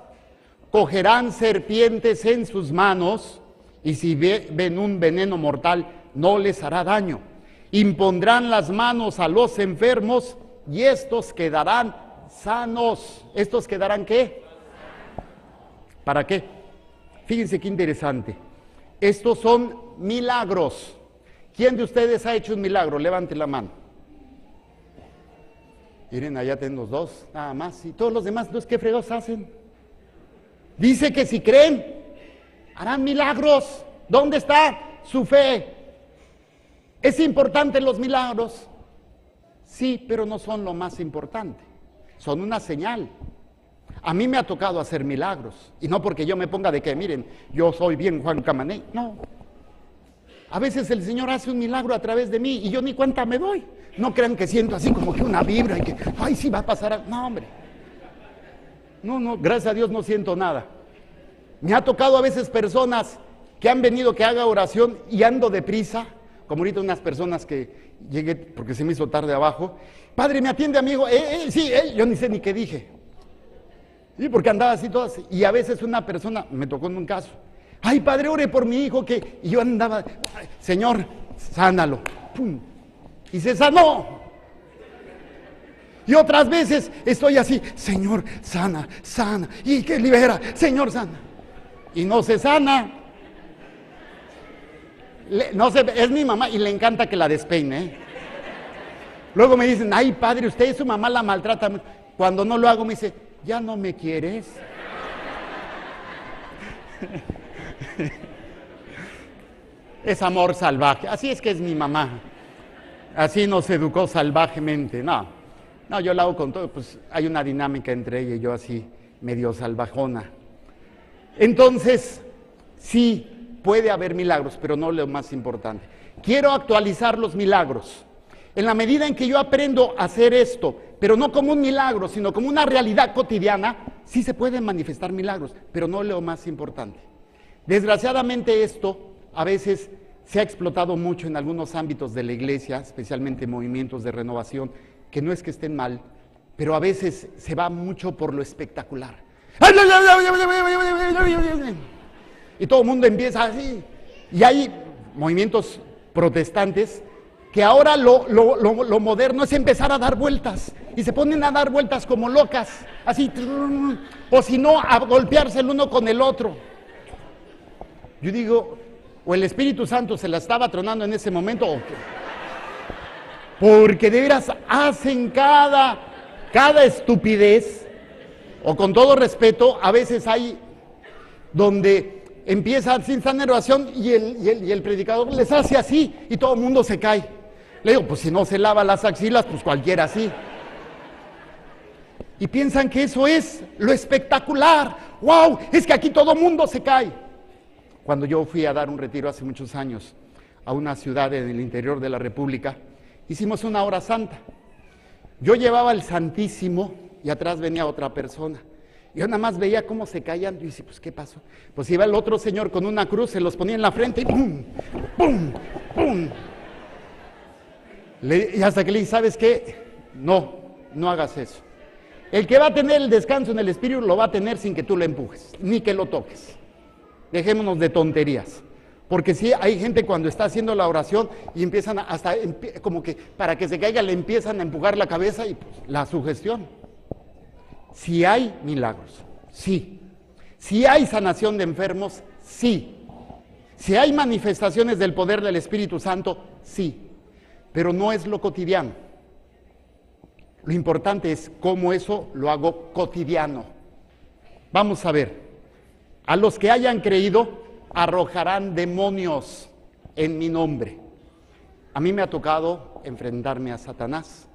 cogerán serpientes en sus manos, y si ven un veneno mortal, no les hará daño. Impondrán las manos a los enfermos, y estos quedarán sanos. ¿Estos quedarán qué? ¿Para qué? Fíjense qué interesante. Estos son milagros. ¿Quién de ustedes ha hecho un milagro? Levante la mano. Miren, allá tenemos dos, nada más. Y todos los demás, entonces, ¿qué fregados hacen? Dice que si creen, harán milagros. ¿Dónde está su fe? ¿Es importante los milagros? Sí, pero no son lo más importante. Son una señal. A mí me ha tocado hacer milagros. Y no porque yo me ponga de que, miren, yo soy bien Juan Camaney. No. A veces el Señor hace un milagro a través de mí y yo ni cuenta me doy. No crean que siento así como que una vibra y que, ay, sí va a pasar. No, hombre. No, gracias a Dios no siento nada. Me ha tocado a veces personas que han venido que haga oración y ando deprisa, como ahorita unas personas que llegué porque se me hizo tarde abajo. Padre, me atiende, amigo. Sí, yo ni sé ni qué dije. Sí, porque andaba así todas. Y a veces una persona, me tocó en un caso, ay, padre, ore por mi hijo que... Y yo andaba, Señor, sánalo. ¡Pum! Y se sanó. Y otras veces estoy así, Señor, sana, sana. Y que libera, Señor, sana. Y no se sana. No sé, es mi mamá y le encanta que la despeine. Luego me dicen, ay, padre, usted y su mamá la maltrata. Cuando no lo hago me dice, ¿ya no me quieres? Es amor salvaje. Así es que es mi mamá. Así nos educó salvajemente. No, yo la hago con todo. Pues hay una dinámica entre ella y yo así, medio salvajona. Entonces, sí, puede haber milagros, pero no lo más importante. Quiero actualizar los milagros. En la medida en que yo aprendo a hacer esto, pero no como un milagro, sino como una realidad cotidiana, sí se pueden manifestar milagros, pero no lo más importante. Desgraciadamente esto a veces se ha explotado mucho en algunos ámbitos de la iglesia, especialmente movimientos de renovación, que no es que estén mal, pero a veces se va mucho por lo espectacular. Y todo el mundo empieza así. Y hay movimientos protestantes que ahora lo moderno es empezar a dar vueltas. Y se ponen a dar vueltas como locas, así, o si no, a golpearse el uno con el otro. Yo digo, o el Espíritu Santo se la estaba tronando en ese momento, o qué. Porque de veras hacen cada estupidez, o con todo respeto, a veces hay donde empieza sin estar en oración y el predicador les hace así y todo el mundo se cae. Le digo, pues si no se lava las axilas, pues cualquiera así. Y piensan que eso es lo espectacular. ¡Wow! Es que aquí todo el mundo se cae. Cuando yo fui a dar un retiro hace muchos años a una ciudad en el interior de la República, hicimos una hora santa. Yo llevaba el Santísimo y atrás venía otra persona. Yo nada más veía cómo se caían. Yo dije, pues, ¿qué pasó? Pues iba el otro señor con una cruz, se los ponía en la frente y ¡pum! ¡Pum! ¡Pum! Y hasta que le dije, ¿sabes qué? No hagas eso. El que va a tener el descanso en el espíritu lo va a tener sin que tú lo empujes, ni que lo toques. Dejémonos de tonterías. Porque sí, hay gente cuando está haciendo la oración y empiezan hasta como que para que se caiga le empiezan a empujar la cabeza y pues, la sugestión. Si hay milagros, sí. Si hay sanación de enfermos, sí. Si hay manifestaciones del poder del Espíritu Santo, sí. Pero no es lo cotidiano. Lo importante es cómo eso lo hago cotidiano. Vamos a ver. A los que hayan creído, arrojarán demonios en mi nombre. A mí me ha tocado enfrentarme a Satanás.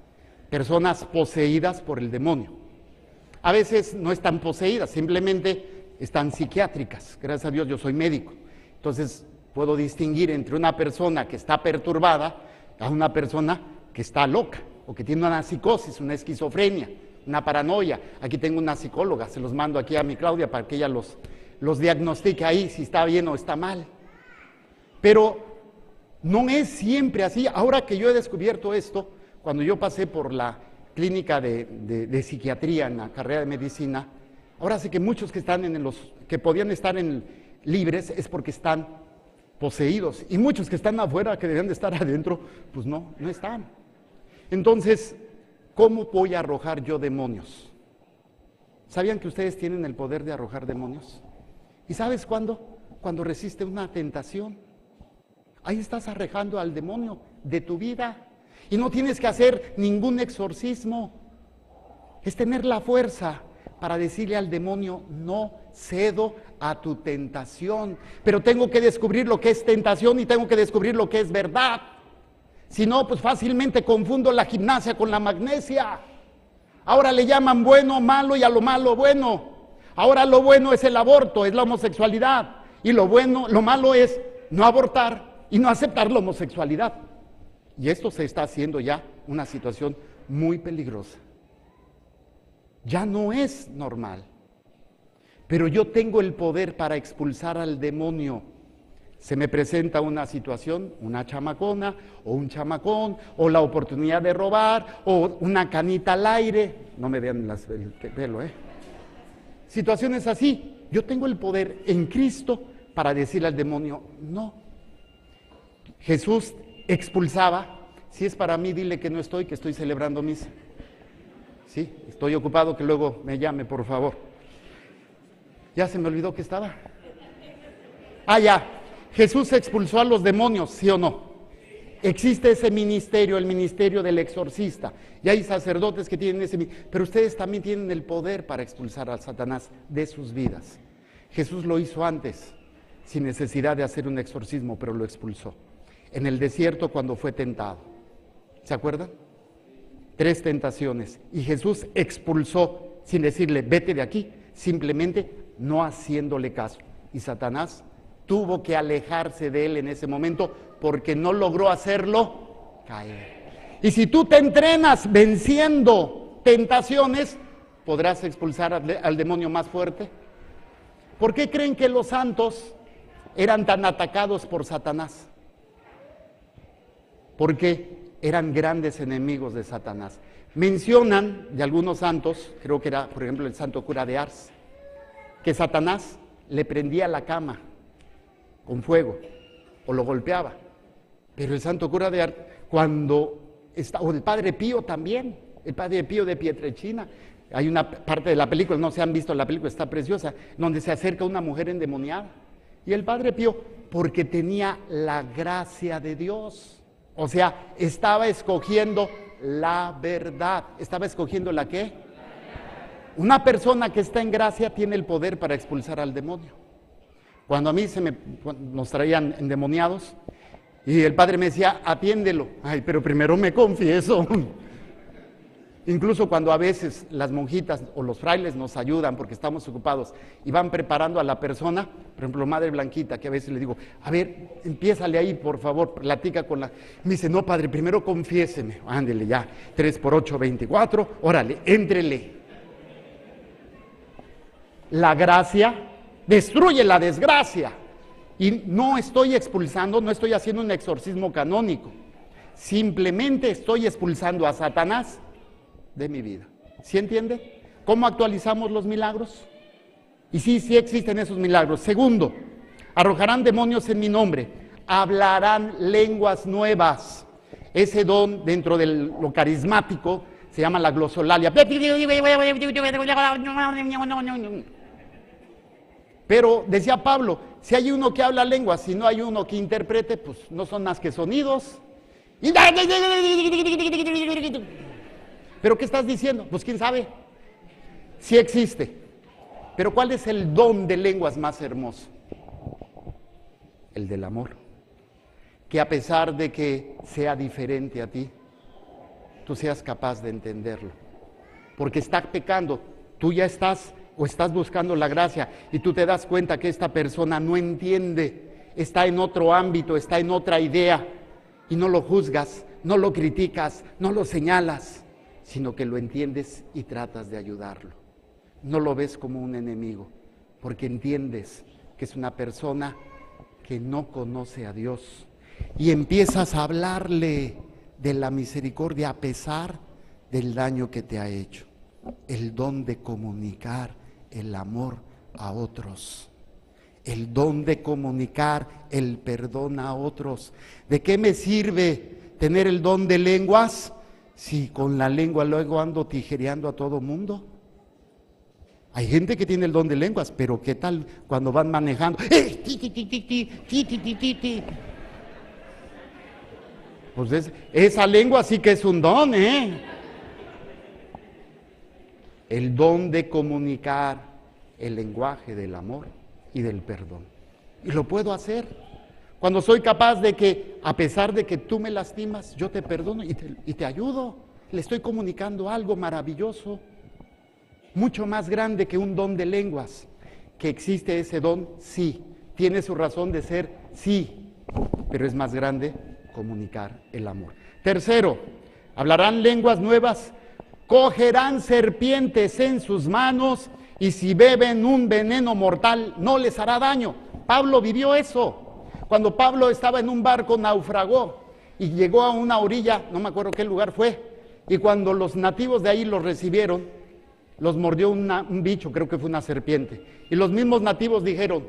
Personas poseídas por el demonio. A veces no están poseídas, simplemente están psiquiátricas. Gracias a Dios yo soy médico. Entonces puedo distinguir entre una persona que está perturbada a una persona que está loca o que tiene una psicosis, una esquizofrenia, una paranoia. Aquí tengo una psicóloga, se los mando aquí a mi Claudia para que ella los diagnostique ahí si está bien o está mal. Pero no es siempre así. Ahora que yo he descubierto esto, cuando yo pasé por la clínica de psiquiatría en la carrera de medicina, ahora sé que muchos que están que podían estar libres es porque están poseídos, y muchos que están afuera, que deben de estar adentro, pues no están. Entonces, ¿cómo voy a arrojar yo demonios? ¿Sabían que ustedes tienen el poder de arrojar demonios? ¿Y sabes cuándo? Cuando resiste una tentación. Ahí estás arrojando al demonio de tu vida. Y no tienes que hacer ningún exorcismo. Es tener la fuerza para decirle al demonio, no cedo a tu tentación. Pero tengo que descubrir lo que es tentación y tengo que descubrir lo que es verdad. Si no, pues fácilmente confundo la gimnasia con la magnesia. Ahora le llaman bueno, malo y a lo malo bueno. Ahora lo bueno es el aborto, es la homosexualidad. Y lo malo es no abortar y no aceptar la homosexualidad. Y esto se está haciendo ya una situación muy peligrosa. Ya no es normal. Pero yo tengo el poder para expulsar al demonio. Se me presenta una situación, una chamacona o un chamacón, o la oportunidad de robar, o una canita al aire. No me vean el pelo, Situaciones así. Yo tengo el poder en Cristo para decirle al demonio, no. Jesús expulsaba. Si es para mí, dile que no estoy, que estoy celebrando misa. Sí, estoy ocupado, que luego me llame, por favor. Ya se me olvidó que estaba. Ya. Jesús expulsó a los demonios, ¿sí o no? Existe ese ministerio, el ministerio del exorcista. Y hay sacerdotes que tienen ese ministerio. Pero ustedes también tienen el poder para expulsar a Satanás de sus vidas. Jesús lo hizo antes, sin necesidad de hacer un exorcismo, pero lo expulsó. En el desierto cuando fue tentado. ¿Se acuerdan? 3 tentaciones. Y Jesús expulsó, sin decirle, vete de aquí, simplemente no haciéndole caso. Y Satanás tuvo que alejarse de él en ese momento porque no logró hacerlo caer. Y si tú te entrenas venciendo tentaciones, podrás expulsar al demonio más fuerte. ¿Por qué creen que los santos eran tan atacados por Satanás? Porque eran grandes enemigos de Satanás. Mencionan de algunos santos, creo que era, por ejemplo, el santo cura de Ars, que Satanás le prendía la cama con fuego o lo golpeaba. Pero el santo cura de Ars, o el padre Pío también, el padre Pío de Pietrelcina, hay una parte de la película, no se han visto la película, está preciosa, donde se acerca una mujer endemoniada. Y el padre Pío, porque tenía la gracia de Dios, o sea, estaba escogiendo la verdad. ¿Estaba escogiendo la qué? Una persona que está en gracia tiene el poder para expulsar al demonio. Cuando a mí nos traían endemoniados y el padre me decía, atiéndelo. Pero primero me confieso. Incluso cuando a veces las monjitas o los frailes nos ayudan porque estamos ocupados y van preparando a la persona, por ejemplo, Madre Blanquita, que a veces le digo, a ver, empiézale ahí, por favor, platica con la... Me dice, no, padre, primero confiéseme. Ándele ya, 3 por 8, 24, órale, éntrele. La gracia destruye la desgracia. Y no estoy expulsando, no estoy haciendo un exorcismo canónico. Simplemente estoy expulsando a Satanás de mi vida. ¿Sí entiende? ¿Cómo actualizamos los milagros? Y sí existen esos milagros. Segundo, arrojarán demonios en mi nombre, hablarán lenguas nuevas. Ese don dentro de lo carismático se llama la glosolalia. Pero decía Pablo, si hay uno que habla lenguas, si no hay uno que interprete, pues no son más que sonidos. ¿Pero qué estás diciendo? Pues quién sabe. Sí existe. Pero ¿cuál es el don de lenguas más hermoso? El del amor. Que a pesar de que sea diferente a ti, tú seas capaz de entenderlo. Porque está pecando, tú ya estás buscando la gracia y tú te das cuenta que esta persona no entiende, está en otro ámbito, está en otra idea y no lo juzgas, no lo criticas, no lo señalas, sino que lo entiendes y tratas de ayudarlo. No lo ves como un enemigo, porque entiendes que es una persona que no conoce a Dios y empiezas a hablarle de la misericordia a pesar del daño que te ha hecho. El don de comunicar el amor a otros, el don de comunicar el perdón a otros. ¿De qué me sirve tener el don de lenguas si con la lengua luego ando tijereando a todo mundo? Hay gente que tiene el don de lenguas, pero ¿qué tal cuando van manejando? Pues esa lengua sí que es un don, El don de comunicar el lenguaje del amor y del perdón. Y lo puedo hacer Cuando soy capaz de que, a pesar de que tú me lastimas, yo te perdono y te ayudo. Le estoy comunicando algo maravilloso, mucho más grande que un don de lenguas. ¿Que existe ese don? Sí. ¿Tiene su razón de ser? Sí. Pero es más grande comunicar el amor. Tercero, hablarán lenguas nuevas, cogerán serpientes en sus manos y si beben un veneno mortal no les hará daño. Pablo vivió eso. Cuando Pablo estaba en un barco, naufragó y llegó a una orilla, no me acuerdo qué lugar fue, y cuando los nativos de ahí los recibieron, los mordió un bicho, creo que fue una serpiente. Y los mismos nativos dijeron,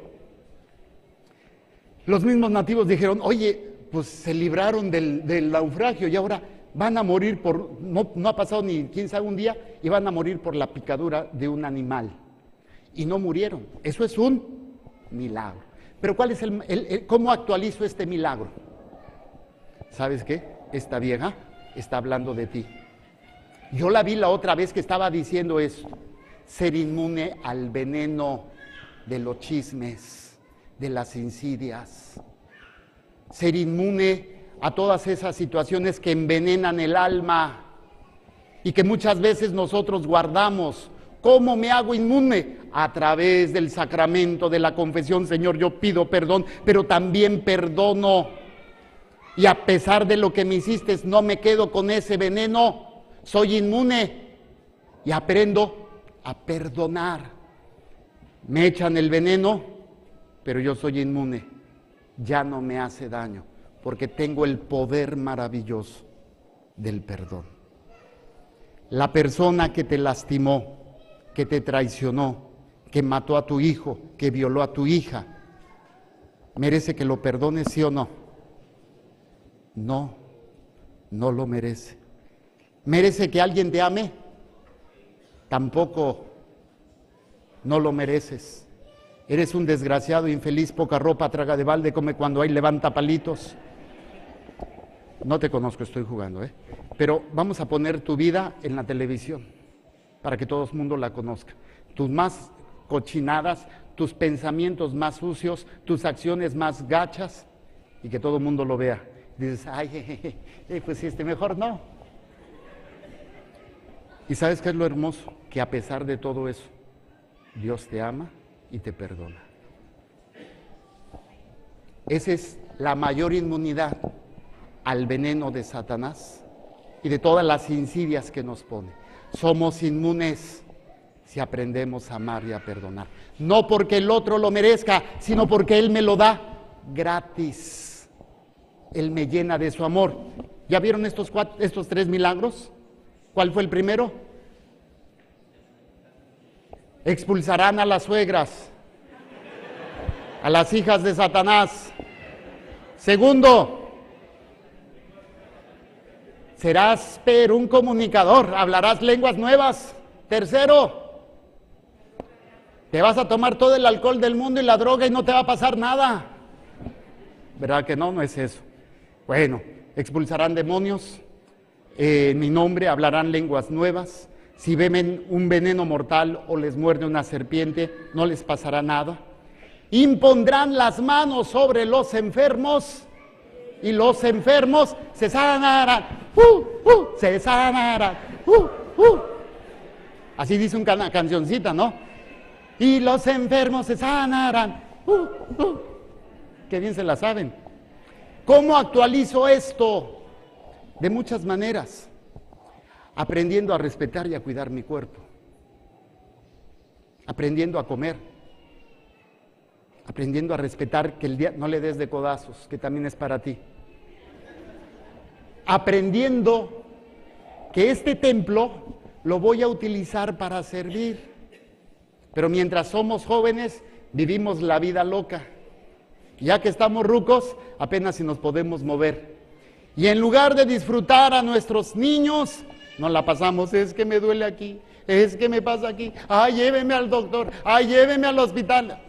oye, pues se libraron del naufragio y ahora van a morir no ha pasado ni quién sabe un día, y van a morir por la picadura de un animal. Y no murieron. Eso es un milagro. Pero ¿cuál es cómo actualizo este milagro? ¿Sabes qué? Esta vieja está hablando de ti. Yo la vi la otra vez que estaba diciendo esto. Ser inmune al veneno de los chismes, de las insidias. Ser inmune a todas esas situaciones que envenenan el alma y que muchas veces nosotros guardamos. ¿Cómo me hago inmune? A través del sacramento de la confesión. Señor, yo pido perdón, pero también perdono. Y a pesar de lo que me hiciste, no me quedo con ese veneno. Soy inmune y aprendo a perdonar. Me echan el veneno, pero yo soy inmune. Ya no me hace daño, porque tengo el poder maravilloso del perdón. La persona que te lastimó, que te traicionó, que mató a tu hijo, que violó a tu hija, ¿merece que lo perdones, sí o no? No, no lo merece. ¿Merece que alguien te ame? Tampoco, no lo mereces. Eres un desgraciado, infeliz, poca ropa, traga de balde, come cuando hay, levanta palitos. No te conozco, estoy jugando, Pero vamos a poner tu vida en la televisión para que todo el mundo la conozca. Tus más cochinadas, tus pensamientos más sucios, tus acciones más gachas, y que todo el mundo lo vea. Dices, ay, pues mejor no. ¿Y sabes qué es lo hermoso? Que a pesar de todo eso, Dios te ama y te perdona. Esa es la mayor inmunidad al veneno de Satanás y de todas las insidias que nos pone. Somos inmunes si aprendemos a amar y a perdonar. No porque el otro lo merezca, sino porque Él me lo da gratis. Él me llena de su amor. ¿Ya vieron estos 3 milagros? ¿Cuál fue el primero? Expulsarán a las suegras, a las hijas de Satanás. Segundo, serás pero un comunicador, hablarás lenguas nuevas. Tercero, te vas a tomar todo el alcohol del mundo y la droga y no te va a pasar nada. ¿Verdad que no? No es eso. Bueno, expulsarán demonios, en mi nombre hablarán lenguas nuevas. Si beben un veneno mortal o les muerde una serpiente, no les pasará nada. Impondrán las manos sobre los enfermos y los enfermos se sanarán. Se sanarán. Así dice una cancioncita, ¿no? Y los enfermos se sanarán. Qué bien se la saben. ¿Cómo actualizo esto? De muchas maneras. Aprendiendo a respetar y a cuidar mi cuerpo. Aprendiendo a comer. Aprendiendo a respetar que el día no le des de codazos, que también es para ti. Aprendiendo que este templo lo voy a utilizar para servir. Pero mientras somos jóvenes, vivimos la vida loca. Ya que estamos rucos, apenas si nos podemos mover. Y en lugar de disfrutar a nuestros niños, nos la pasamos, es que me duele aquí, es que me pasa aquí, ay, lléveme al doctor, ay, lléveme al hospital.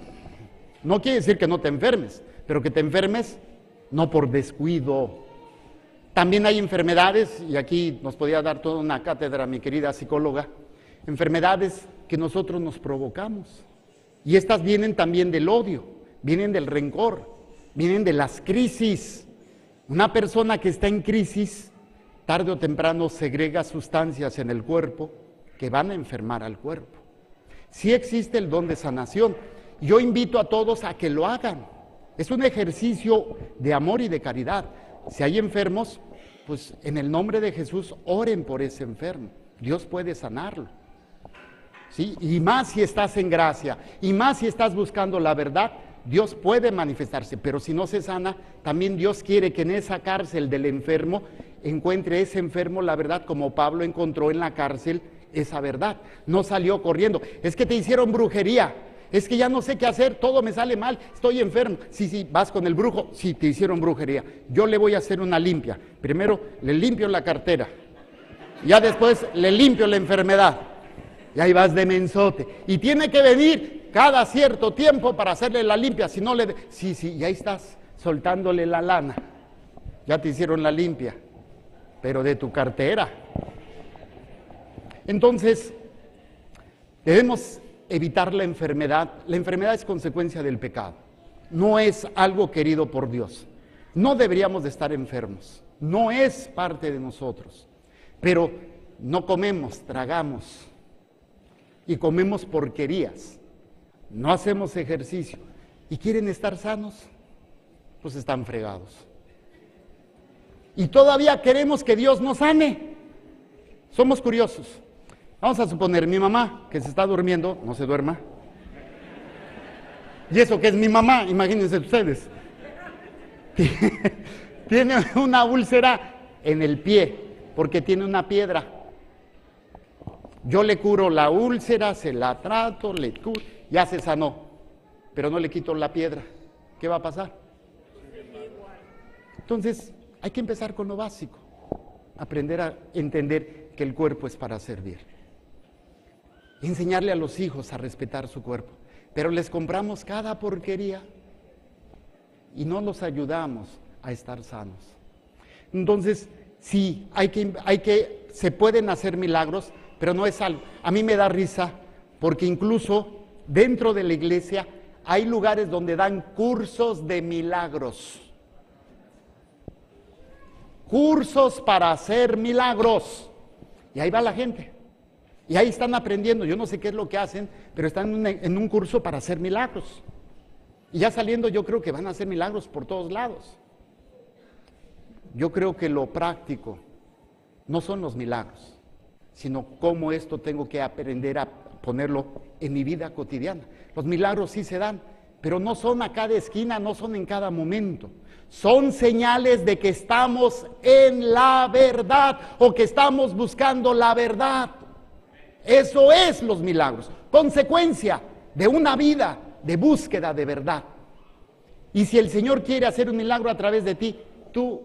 No quiere decir que no te enfermes, pero que te enfermes no por descuido. También hay enfermedades, y aquí nos podía dar toda una cátedra mi querida psicóloga, enfermedades que nosotros nos provocamos. Y estas vienen también del odio, vienen del rencor, vienen de las crisis. Una persona que está en crisis, tarde o temprano segrega sustancias en el cuerpo que van a enfermar al cuerpo. Sí existe el don de sanación. Yo invito a todos a que lo hagan. Es un ejercicio de amor y de caridad. Si hay enfermos, pues en el nombre de Jesús oren por ese enfermo. Dios puede sanarlo. ¿Sí? Y más si estás en gracia, y más si estás buscando la verdad, Dios puede manifestarse. Pero si no se sana, también Dios quiere que en esa cárcel del enfermo encuentre ese enfermo la verdad, como Pablo encontró en la cárcel esa verdad. No salió corriendo. Es que te hicieron brujería. Es que ya no sé qué hacer, todo me sale mal, estoy enfermo. Sí, vas con el brujo, sí, te hicieron brujería. Yo le voy a hacer una limpia. Primero le limpio la cartera, ya después le limpio la enfermedad. Y ahí vas de mensote. Y tiene que venir cada cierto tiempo para hacerle la limpia. Si no le... Sí, y ahí estás soltándole la lana. Ya te hicieron la limpia, pero de tu cartera. Entonces, debemos evitar la enfermedad. La enfermedad es consecuencia del pecado. No es algo querido por Dios. No deberíamos de estar enfermos. No es parte de nosotros. Pero no comemos, tragamos. Y comemos porquerías. No hacemos ejercicio. ¿Y quieren estar sanos? Pues están fregados. Y todavía queremos que Dios nos sane. Somos curiosos. Vamos a suponer, mi mamá, que se está durmiendo, no se duerma. Y eso que es mi mamá, imagínense ustedes. Tiene una úlcera en el pie, porque tiene una piedra. Yo le curo la úlcera, se la trato, le curo, ya se sanó. Pero no le quito la piedra. ¿Qué va a pasar? Entonces, hay que empezar con lo básico. Aprender a entender que el cuerpo es para servir. Enseñarle a los hijos a respetar su cuerpo, pero les compramos cada porquería y no los ayudamos a estar sanos. Entonces, sí, se pueden hacer milagros, pero no es algo. A mí me da risa porque incluso dentro de la iglesia hay lugares donde dan cursos de milagros. Cursos para hacer milagros. Y ahí va la gente. Y ahí están aprendiendo, yo no sé qué es lo que hacen, pero están en un curso para hacer milagros. Y ya saliendo yo creo que van a hacer milagros por todos lados. Yo creo que lo práctico no son los milagros, sino cómo esto tengo que aprender a ponerlo en mi vida cotidiana. Los milagros sí se dan, pero no son a cada esquina, no son en cada momento. Son señales de que estamos en la verdad o que estamos buscando la verdad. Eso es los milagros, consecuencia de una vida de búsqueda de verdad. Y si el Señor quiere hacer un milagro a través de ti, tú,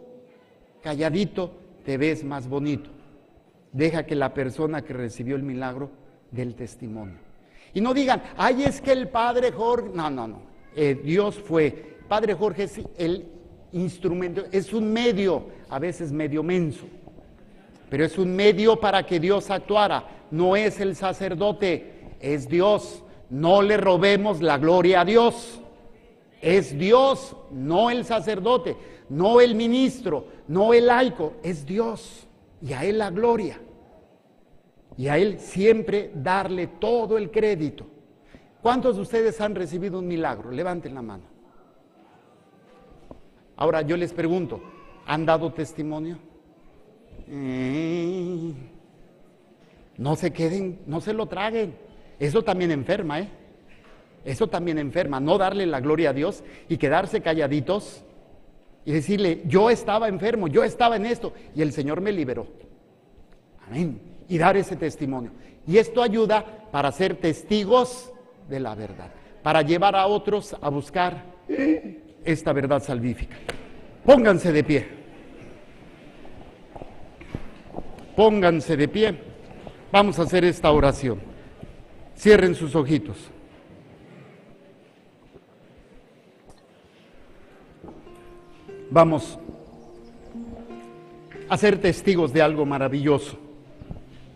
calladito, te ves más bonito. Deja que la persona que recibió el milagro dé el testimonio. Y no digan, ay, es que el Padre Jorge... No. Dios fue. Padre Jorge es el instrumento, es un medio, a veces medio menso. Pero es un medio para que Dios actuara. No es el sacerdote, es Dios. No le robemos la gloria a Dios. Es Dios, no el sacerdote, no el ministro, no el laico, es Dios. Y a Él la gloria. Y a Él siempre darle todo el crédito. ¿Cuántos de ustedes han recibido un milagro? Levanten la mano. Ahora yo les pregunto, ¿han dado testimonio? No se queden, no se lo traguen. Eso también enferma, Eso también enferma, no darle la gloria a Dios y quedarse calladitos y decirle, yo estaba enfermo, yo estaba en esto y el Señor me liberó. Amén. Y dar ese testimonio. Y esto ayuda para ser testigos de la verdad, para llevar a otros a buscar esta verdad salvífica. Pónganse de pie. Pónganse de pie. Vamos a hacer esta oración. Cierren sus ojitos. Vamos a ser testigos de algo maravilloso,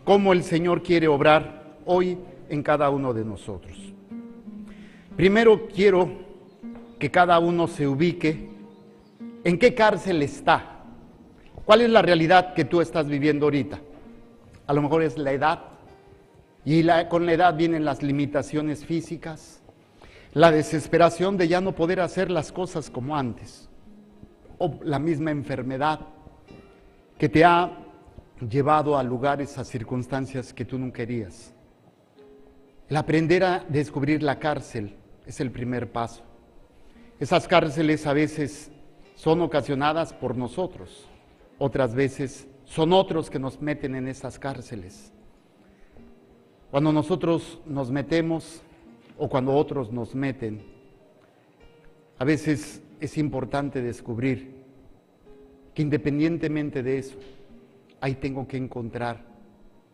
cómo el Señor quiere obrar hoy en cada uno de nosotros. Primero quiero que cada uno se ubique ¿En qué cárcel está? ¿Cuál es la realidad que tú estás viviendo ahorita? A lo mejor es la edad, y con la edad vienen las limitaciones físicas, la desesperación de ya no poder hacer las cosas como antes, o la misma enfermedad que te ha llevado a lugares, a circunstancias que tú no querías. El aprender a descubrir la cárcel es el primer paso. Esas cárceles a veces son ocasionadas por nosotros, otras veces son otros que nos meten en esas cárceles. Cuando nosotros nos metemos o cuando otros nos meten, a veces es importante descubrir que independientemente de eso, ahí tengo que encontrar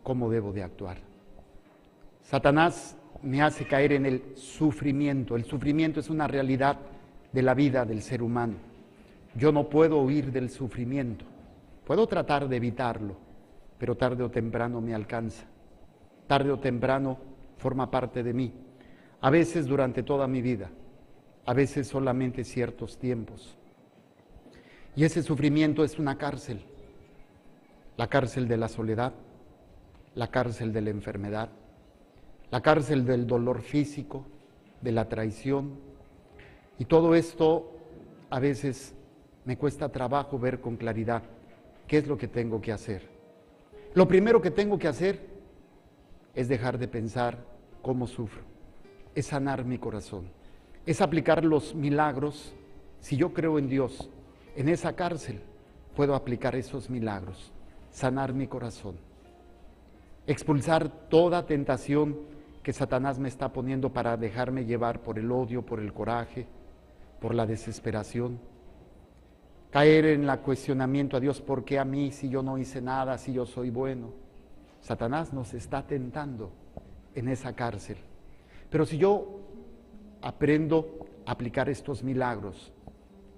cómo debo de actuar. Satanás me hace caer en el sufrimiento. El sufrimiento es una realidad de la vida del ser humano. Yo no puedo huir del sufrimiento. Puedo tratar de evitarlo, pero tarde o temprano me alcanza. Tarde o temprano forma parte de mí. A veces durante toda mi vida, a veces solamente ciertos tiempos. Y ese sufrimiento es una cárcel. La cárcel de la soledad, la cárcel de la enfermedad, la cárcel del dolor físico, de la traición. Y todo esto a veces me cuesta trabajo ver con claridad qué es lo que tengo que hacer. Lo primero que tengo que hacer es dejar de pensar cómo sufro, es sanar mi corazón, es aplicar los milagros. Si yo creo en Dios, en esa cárcel puedo aplicar esos milagros, sanar mi corazón, expulsar toda tentación que Satanás me está poniendo para dejarme llevar por el odio, por el coraje, por la desesperación, caer en el cuestionamiento a Dios: ¿por qué a mí si yo no hice nada, si yo soy bueno? Satanás nos está tentando en esa cárcel. Pero si yo aprendo a aplicar estos milagros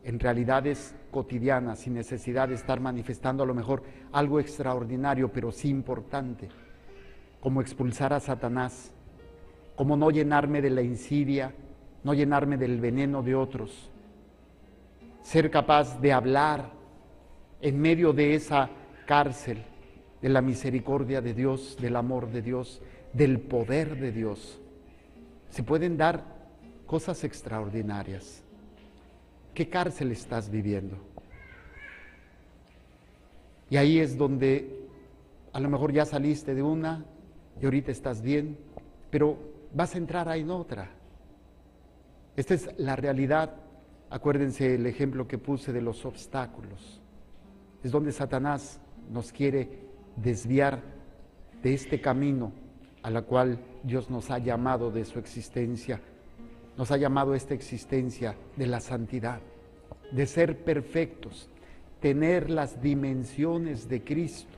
en realidades cotidianas, sin necesidad de estar manifestando a lo mejor algo extraordinario, pero sí importante, como expulsar a Satanás, como no llenarme de la insidia, no llenarme del veneno de otros, ser capaz de hablar en medio de esa cárcel, de la misericordia de Dios, del amor de Dios, del poder de Dios. Se pueden dar cosas extraordinarias. ¿Qué cárcel estás viviendo? Y ahí es donde a lo mejor ya saliste de una y ahorita estás bien, pero vas a entrar ahí en otra. Esta es la realidad. Acuérdense el ejemplo que puse de los obstáculos. Es donde Satanás nos quiere desviar de este camino a la cual Dios nos ha llamado de su existencia. Nos ha llamado a esta existencia de la santidad, de ser perfectos, tener las dimensiones de Cristo.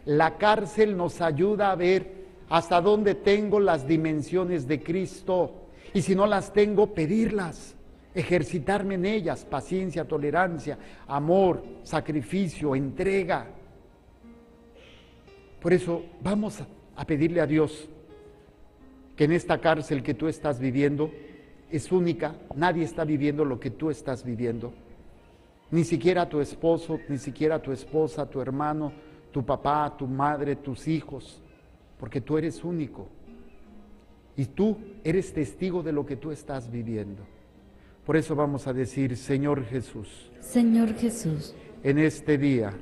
La cárcel nos ayuda a ver hasta dónde tengo las dimensiones de Cristo, y si no las tengo, pedirlas, ejercitarme en ellas: paciencia, tolerancia, amor, sacrificio, entrega. Por eso vamos a pedirle a Dios que en esta cárcel que tú estás viviendo es única. Nadie está viviendo lo que tú estás viviendo, ni siquiera tu esposo, ni siquiera tu esposa, tu hermano, tu papá, tu madre, tus hijos, porque tú eres único y tú eres testigo de lo que tú estás viviendo. Por eso vamos a decir: Señor Jesús, Señor Jesús, en este día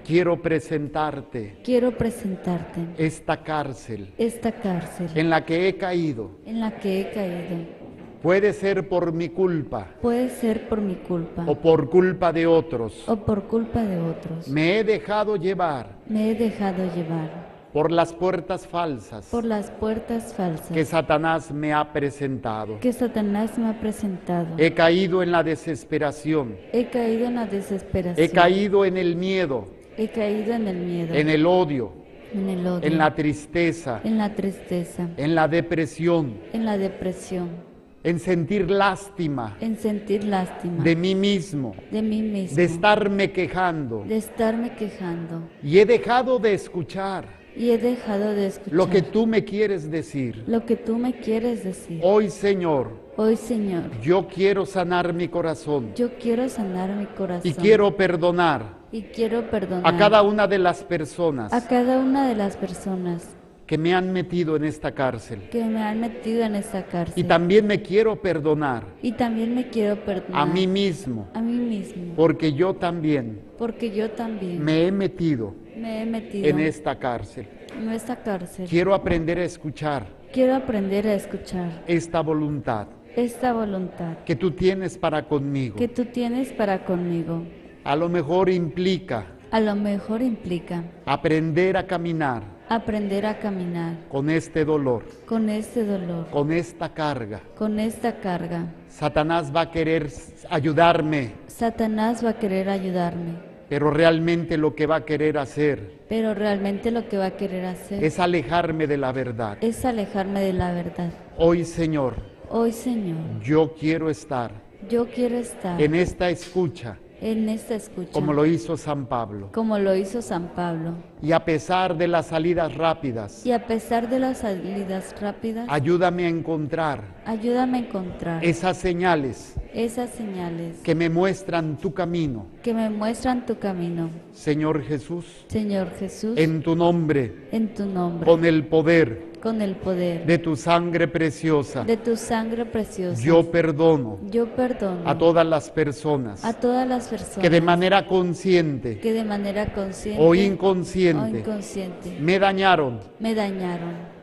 quiero presentarte esta cárcel en la que he caído. Puede ser por mi culpa o por culpa de otros. Me he dejado llevar por las puertas falsas que Satanás me ha presentado. He caído en la desesperación. He caído en el miedo. En el odio. En la tristeza. En la depresión. En sentir lástima de mí mismo, de estarme quejando. Y he dejado de escuchar Y he dejado de escuchar lo que tú me quieres decir. lo que tú me quieres decir. Hoy, Señor, Hoy, Señor, yo quiero sanar mi corazón yo quiero sanar mi corazón. y quiero perdonar Y quiero perdonar a cada una de las personas a cada una de las personas que me han metido en esta cárcel. que me han metido en esta cárcel. Y también me quiero perdonar Y también me quiero perdonar a mí mismo, a mí mismo, porque yo también porque yo también me he metido me he metido en esta cárcel. en esta cárcel. Quiero aprender a escuchar Quiero aprender a escuchar esta voluntad esta voluntad que tú tienes para conmigo. que tú tienes para conmigo. A lo mejor implica A lo mejor implica aprender a caminar aprender a caminar con este dolor, con este dolor, con esta carga. con esta carga. Satanás va a querer ayudarme, Satanás va a querer ayudarme, pero realmente lo que va a querer hacer pero realmente lo que va a querer hacer es alejarme de la verdad. es alejarme de la verdad. Hoy, Señor, Hoy, Señor, yo quiero estar yo quiero estar en esta escucha, en esta escucha, como lo hizo San Pablo. como lo hizo San Pablo. Y a pesar de las salidas rápidas, Y a pesar de las salidas rápidas, ayúdame a encontrar ayúdame a encontrar esas señales esas señales que me muestran tu camino. que me muestran tu camino. Señor Jesús, Señor Jesús, en tu nombre, en tu nombre, con el poder con el poder de tu sangre preciosa, de tu sangre preciosa, yo perdono yo perdono a todas las personas a todas las personas que de manera consciente que de manera consciente o o inconsciente inconsciente me dañaron, me dañaron,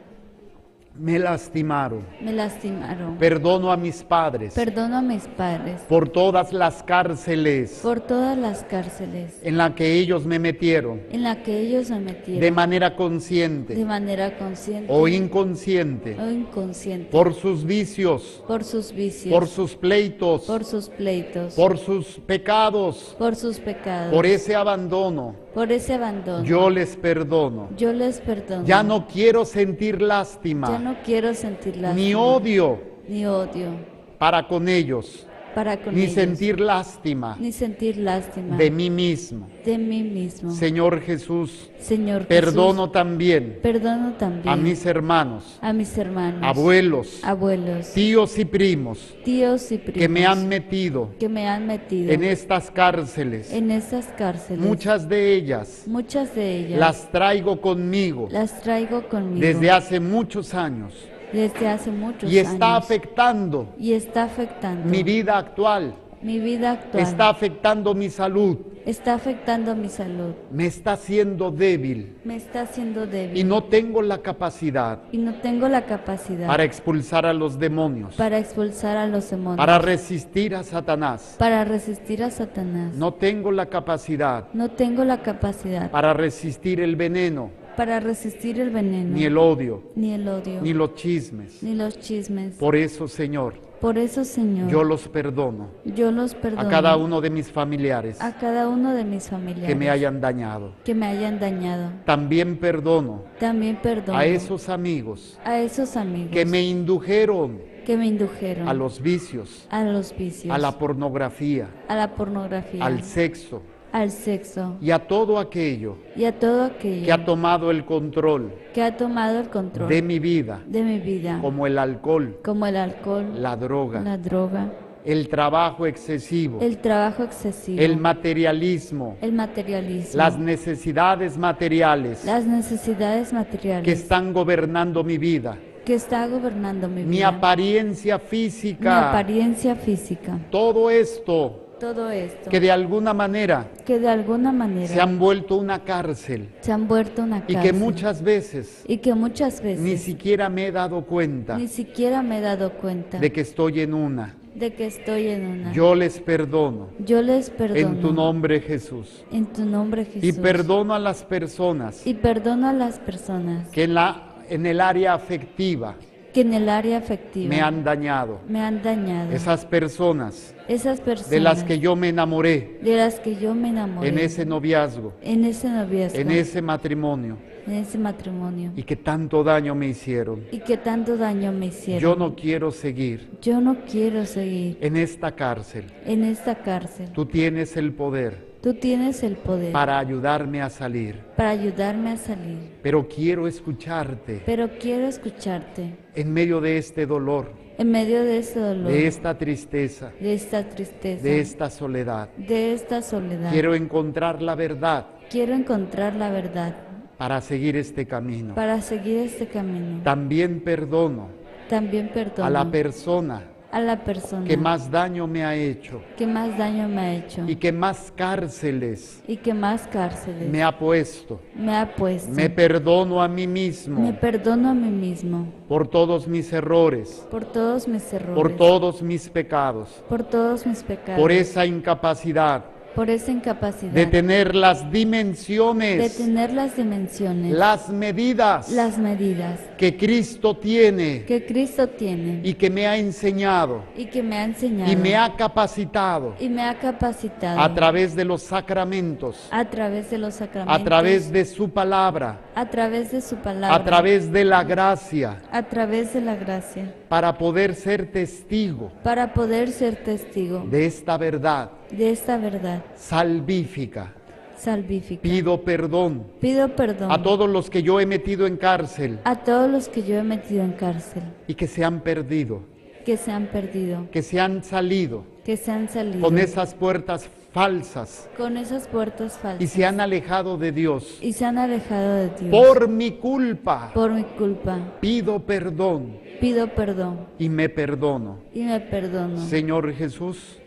me lastimaron. me lastimaron. Perdono a mis padres Perdono a mis padres por todas las cárceles por todas las cárceles en las que ellos me metieron en las que ellos me metieron de manera de consciente manera consciente o inconsciente, o inconsciente, por sus vicios, por sus vicios, por sus pleitos, por sus pleitos, por sus pecados, por sus pecados, por ese abandono. por ese abandono. Yo les perdono. Yo les perdono. Ya no quiero sentir Ya lástima no quiero sentir lástima, ni odio ni odio para con ellos, para con ni ellos, sentir lástima ni sentir lástima de mí mismo. de mí mismo. Señor Jesús, Señor perdono Jesús, también perdono también a mis hermanos, a mis hermanos, abuelos, abuelos, tíos y primos tíos y primos que me han metido que me han metido en estas cárceles. en esas cárceles. Muchas de ellas Muchas de ellas las traigo conmigo las traigo conmigo desde hace muchos años desde hace muchos y está años afectando y está afectando mi vida actual, mi vida actual, está afectando mi salud, está afectando mi salud, me está haciendo débil me está haciendo débil y no tengo la capacidad y no tengo la capacidad para expulsar a los demonios, para expulsar a los demonios, para resistir a Satanás. para resistir a Satanás. No tengo la capacidad No tengo la capacidad para resistir el veneno, para resistir el veneno, ni el odio, ni el odio, ni los chismes. ni los chismes. Por eso, Señor, Por eso, Señor, yo los perdono yo los perdono a cada uno de mis familiares a cada uno de mis familiares que me hayan dañado. que me hayan dañado. También perdono También perdono a esos amigos a esos amigos que me indujeron que me indujeron a los vicios, a los vicios, a la pornografía, a la pornografía, al sexo al sexo y a todo aquello y a todo aquello que ha tomado el control que ha tomado el control de mi vida, de mi vida, como el alcohol, como el alcohol, la droga, la droga, el trabajo excesivo, el trabajo excesivo, el materialismo, el materialismo, las necesidades materiales las necesidades materiales que están gobernando mi vida, que está gobernando mi mi vida, apariencia mi física, apariencia física, todo esto todo esto que de alguna manera que de alguna manera se han vuelto una cárcel se han vuelto una y cárcel que muchas veces y que muchas veces ni siquiera me he dado cuenta ni siquiera me he dado cuenta de que estoy en una. de que estoy en una. Yo les perdono Yo les perdono en tu nombre, Jesús. en tu nombre, Jesús, Y perdono a las personas y perdono a las personas que en el área afectiva que en el área afectiva me han dañado. me han dañado. Esas personas Esas personas de las que yo me enamoré de las que yo me enamoré en ese noviazgo, en ese noviazgo, en ese matrimonio, en ese matrimonio, y que tanto daño me hicieron. y que tanto daño me hicieron. Yo no quiero seguir Yo no quiero seguir en esta cárcel. en esta cárcel. Tú tienes el poder Tú tienes el poder para ayudarme a salir. para ayudarme a salir. Pero quiero escucharte Pero quiero escucharte en medio de este dolor, en medio de este dolor, de esta tristeza, de esta tristeza, de esta soledad. de esta soledad. Quiero encontrar la verdad Quiero encontrar la verdad para seguir este camino. para seguir este camino. También perdono También perdono a la persona a la persona que más daño me ha hecho que más daño me ha hecho y que más cárceles y que más cárceles me ha puesto. me ha puesto. Me perdono a mí Me mismo perdono a mí mismo por todos mis errores, por todos mis errores, por todos mis pecados, por todos mis pecados, por esa incapacidad por esa incapacidad de tener las de dimensiones, tener las dimensiones, las medidas las medidas que Cristo tiene que Cristo tiene y que me ha enseñado y que me ha enseñado y me ha capacitado y me ha capacitado a través de los sacramentos, a través de los sacramentos, a través de su palabra, a través de su palabra, a través de la gracia, a través de la gracia, para poder ser testigo para poder ser testigo de esta verdad de esta verdad salvífica. salvífica. Pido perdón Pido perdón a todos los que yo he metido en cárcel a todos los que yo he metido en cárcel, y que se han perdido, que se han perdido, que se han salido que se han salido con esas puertas falsas con esas puertas falsas y se han alejado de Dios. y se han alejado de Dios. Por mi culpa Por mi culpa pido perdón pido perdón y me perdono. y me perdono. Señor Jesús,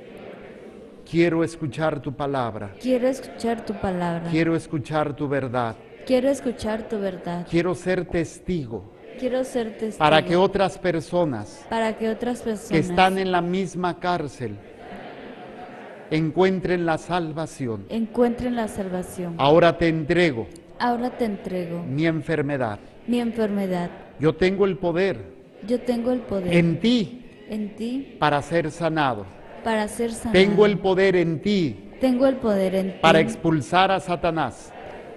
quiero escuchar tu palabra, Quiero escuchar tu palabra. quiero escuchar tu verdad, Quiero escuchar tu verdad. quiero ser testigo Quiero ser testigo para que otras personas para que otras personas que están en la misma cárcel encuentren la salvación. encuentren la salvación. Ahora te entrego Ahora te entrego mi enfermedad. mi enfermedad. Yo tengo el poder Yo tengo el poder en ti en ti para ser sanado. para ser sanado. Tengo el poder en ti Tengo el poder en ti para expulsar a Satanás.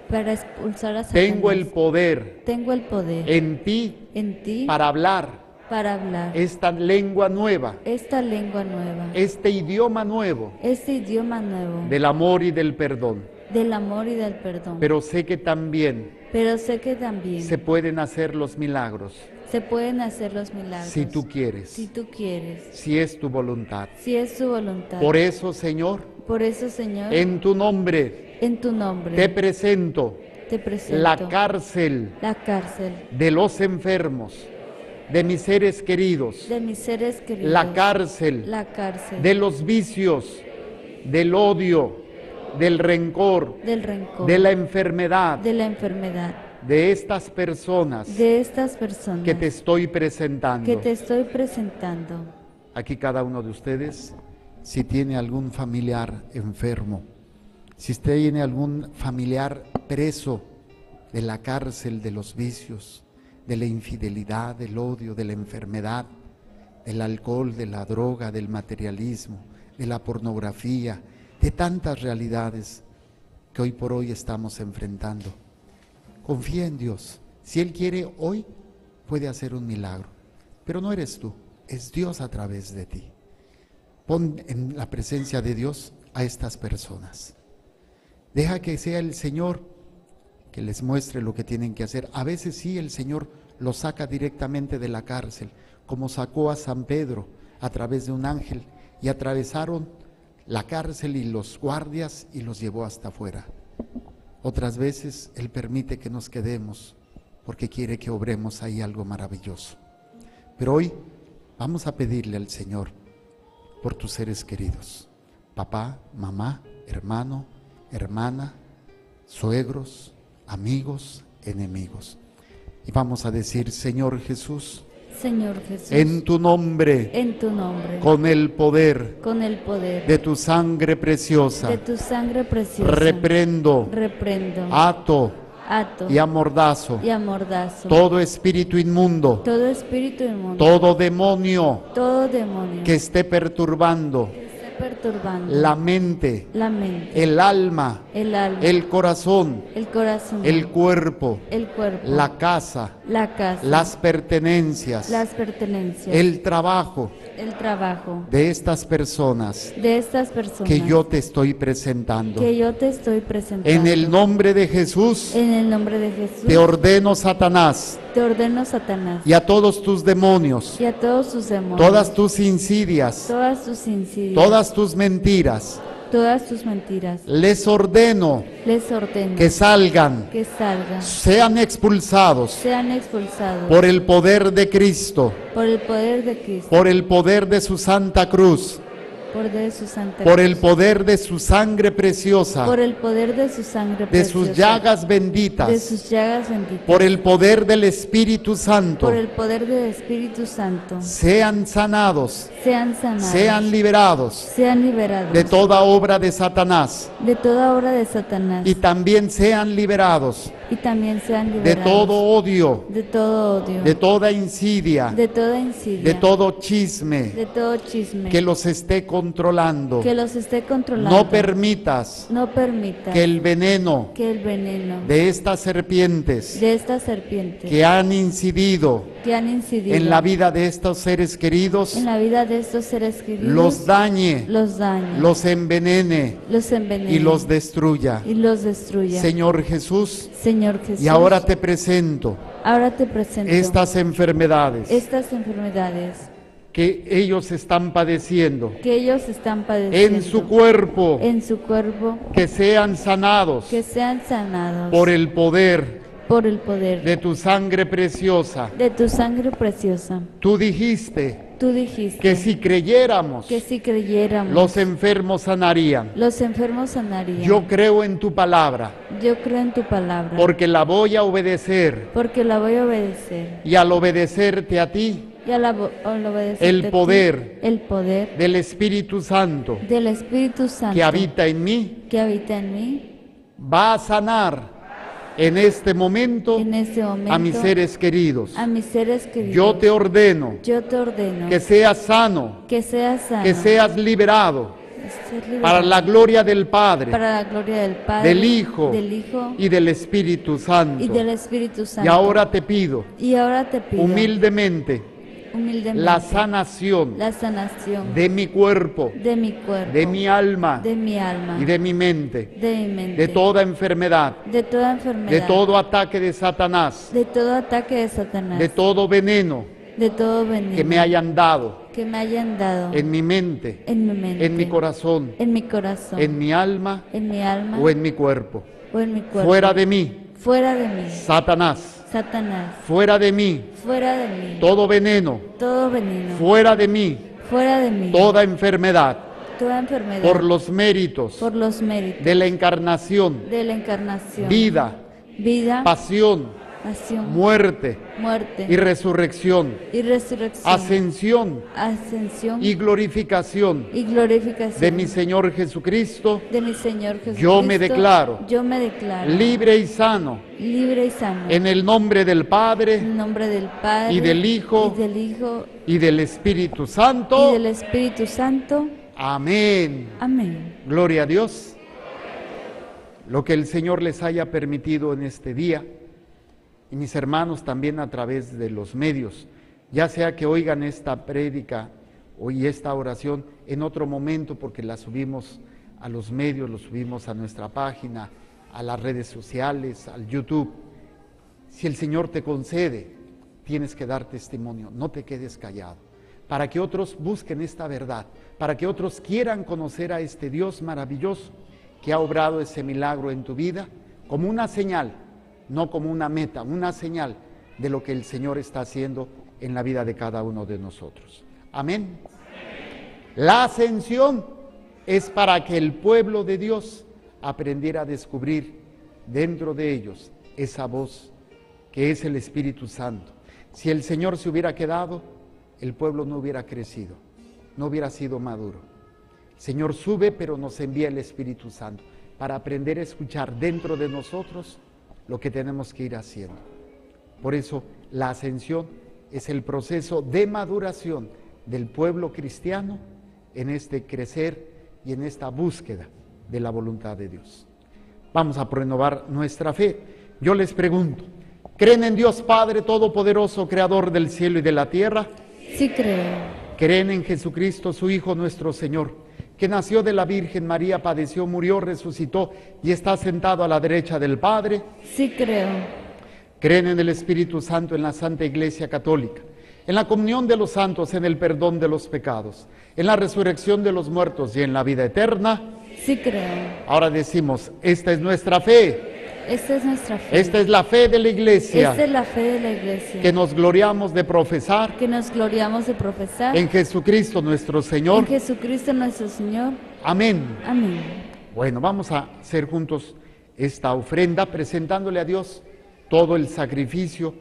para expulsar a Satanás. Tengo el poder Tengo el poder en ti en ti para hablar para hablar esta lengua nueva, esta lengua nueva, este idioma nuevo este idioma nuevo del amor y del perdón. del amor y del perdón. Pero sé que también Pero sé que también se pueden hacer los milagros se pueden hacer los milagros si tú quieres, si tú quieres, si es tu voluntad. si es tu voluntad. Por eso, Señor, Por eso, Señor, en tu nombre en tu nombre te presento te presento la cárcel la cárcel de los enfermos, de mis seres queridos, de mis seres queridos, la cárcel la cárcel de los vicios, del odio, del rencor, del rencor, de la enfermedad, de la enfermedad, de estas personas de estas personas que te estoy presentando. que te estoy presentando. Aquí cada uno de ustedes, si tiene algún familiar enfermo, si usted tiene algún familiar preso de la cárcel de los vicios, de la infidelidad, del odio, de la enfermedad, del alcohol, de la droga, del materialismo, de la pornografía, de tantas realidades que hoy por hoy estamos enfrentando. Confía en Dios. Si Él quiere hoy, puede hacer un milagro. Pero no eres tú, es Dios a través de ti. Pon en la presencia de Dios a estas personas. Deja que sea el Señor que les muestre lo que tienen que hacer. A veces sí, el Señor los saca directamente de la cárcel, como sacó a San Pedro a través de un ángel, y atravesaron la cárcel y los guardias y los llevó hasta afuera. Otras veces Él permite que nos quedemos porque quiere que obremos ahí algo maravilloso. Pero hoy vamos a pedirle al Señor por tus seres queridos, papá, mamá, hermano, hermana, suegros, amigos, enemigos. Y vamos a decir: Señor Jesús, Señor Jesús, en tu nombre, con el poder de tu sangre preciosa, de tu sangre preciosa, reprendo, ato ato y amordazo y amordazo todo espíritu inmundo, todo espíritu inmundo, todo demonio todo demonio que esté perturbando que esté perturbando la mente, el alma, el corazón, el cuerpo, la casa, las pertenencias, el trabajo, el trabajo de estas personas de estas personas que yo te estoy presentando. que yo te estoy presentando. En el nombre de Jesús, En el nombre de Jesús, te ordeno, Satanás, te ordeno, Satanás, y a todos tus demonios, y a todos sus demonios, todas tus insidias, todas tus insidias, todas tus mentiras, todas tus mentiras, les ordeno les ordeno que salgan, que salgan, sean expulsados sean expulsados por el poder de Cristo, por el poder de Cristo, por el poder de su Santa Cruz, por de su santa por cruz, el poder de su sangre preciosa, por el poder de su sangre de preciosa, sus llagas de benditas, sus llagas benditas, por el poder del Espíritu Santo, por el poder del Espíritu Santo, sean sanados, sean sanados, sean liberados sean liberados de toda obra de Satanás de toda obra de Satanás, y también sean liberados y también sean de liberados todo odio, de todo odio, de toda insidia, de toda insidia, de todo chisme de todo chisme que los esté controlando. que los esté controlando. No permitas No permita que el veneno que el veneno de estas serpientes de estas serpientes que han incidido que han incidido en la vida de estos seres queridos en la vida de estos seres queridos los dañe, los dañe, los envenene los envenene y los destruya. y los destruya. Señor Jesús, Señor Jesús, y ahora te presento ahora te presento estas enfermedades estas enfermedades que ellos están padeciendo que ellos están padeciendo en su cuerpo, en su cuerpo, que sean sanados que sean sanados por el poder por el poder de tu sangre preciosa. de tu sangre preciosa. Tú dijiste Tú dijiste que si creyéramos, que si creyéramos los enfermos sanarían. los enfermos sanarían. Yo creo en tu palabra, Yo creo en tu palabra, porque la voy a obedecer, porque la voy a obedecer. y al obedecerte a ti, Y al obedecer el poder el poder del Espíritu Santo del Espíritu Santo que habita en mí, que habita en mí, va a sanar en este momento en este momento, a mis seres queridos. a mis seres queridos. Yo te ordeno Yo te ordeno que seas sano, que seas sano, que seas liberado ser liberado para la gloria del Padre, para la gloria del Padre, del Hijo del Hijo y del Espíritu Santo. y del Espíritu Santo. Y ahora te pido Y ahora te pido humildemente humildemente la sanación la sanación de mi cuerpo, de mi cuerpo, de mi alma de mi alma, y de mi mente, de mi mente, de toda enfermedad, de toda enfermedad, de todo ataque de Satanás, de todo ataque de Satanás, de todo veneno de todo veneno que me hayan dado que me hayan dado en mi mente, en mi mente, en mi corazón, en mi corazón, en mi alma en mi alma o en mi cuerpo. o en mi cuerpo. Fuera de mí, Fuera de mí, Satanás, Satanás, fuera de mí, fuera de mí, todo veneno, todo veneno, fuera de mí, fuera de mí, toda enfermedad, toda enfermedad, por los méritos por los méritos de la encarnación, de la encarnación, vida, vida, pasión, pasión, muerte muerte y resurrección, y resurrección, ascensión ascensión y glorificación y glorificación de mi Señor Jesucristo, de mi Señor Jesucristo. yo me declaro yo me declaro libre y sano, libre y sano, en el nombre del en Padre el nombre del Padre y del Hijo y del Hijo y del Espíritu y Santo. del Espíritu Santo. Amén. Amén. Gloria a Dios. Lo que el Señor les haya permitido en este día, y mis hermanos también a través de los medios, ya sea que oigan esta prédica y esta oración en otro momento, porque la subimos a los medios, lo subimos a nuestra página, a las redes sociales, al YouTube. Si el Señor te concede, tienes que dar testimonio, no te quedes callado, para que otros busquen esta verdad, para que otros quieran conocer a este Dios maravilloso que ha obrado ese milagro en tu vida, como una señal, no como una meta, una señal de lo que el Señor está haciendo en la vida de cada uno de nosotros. Amén. La ascensión es para que el pueblo de Dios aprendiera a descubrir dentro de ellos esa voz que es el Espíritu Santo. Si el Señor se hubiera quedado, el pueblo no hubiera crecido, no hubiera sido maduro. El Señor sube, pero nos envía el Espíritu Santo para aprender a escuchar dentro de nosotros lo que tenemos que ir haciendo. Por eso la ascensión es el proceso de maduración del pueblo cristiano en este crecer y en esta búsqueda de la voluntad de Dios. Vamos a renovar nuestra fe. Yo les pregunto, ¿creen en Dios Padre Todopoderoso, Creador del cielo y de la tierra? Sí creo. Creen en Jesucristo, su Hijo nuestro Señor, que nació de la Virgen María, padeció, murió, resucitó y está sentado a la derecha del Padre. Sí creo. Creen en el Espíritu Santo, en la Santa Iglesia Católica, en la comunión de los santos, en el perdón de los pecados, en la resurrección de los muertos y en la vida eterna. Sí creo. Ahora decimos, esta es nuestra fe. Esta es nuestra fe. Esta es la fe de la Iglesia, Esta es la fe de la Iglesia. que nos gloriamos de profesar Que nos gloriamos de profesar. en Jesucristo nuestro En Señor. Jesucristo nuestro Señor. Amén. Amén. Bueno, vamos a hacer juntos esta ofrenda, presentándole a Dios todo el sacrificio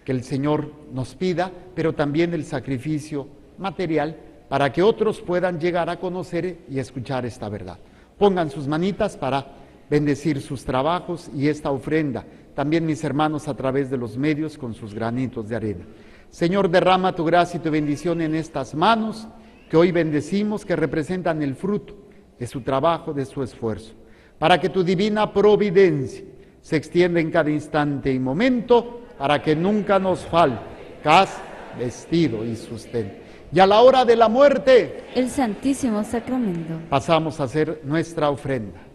que el Señor nos pida, pero también el sacrificio material, para que otros puedan llegar a conocer y escuchar esta verdad. Pongan sus manitas para bendecir sus trabajos y esta ofrenda. También mis hermanos a través de los medios con sus granitos de arena. Señor, derrama tu gracia y tu bendición en estas manos que hoy bendecimos, que representan el fruto de su trabajo, de su esfuerzo, para que tu divina providencia se extienda en cada instante y momento, para que nunca nos falte casa, vestido y sustento. Y a la hora de la muerte, El Santísimo Sacramento. pasamos a hacer nuestra ofrenda.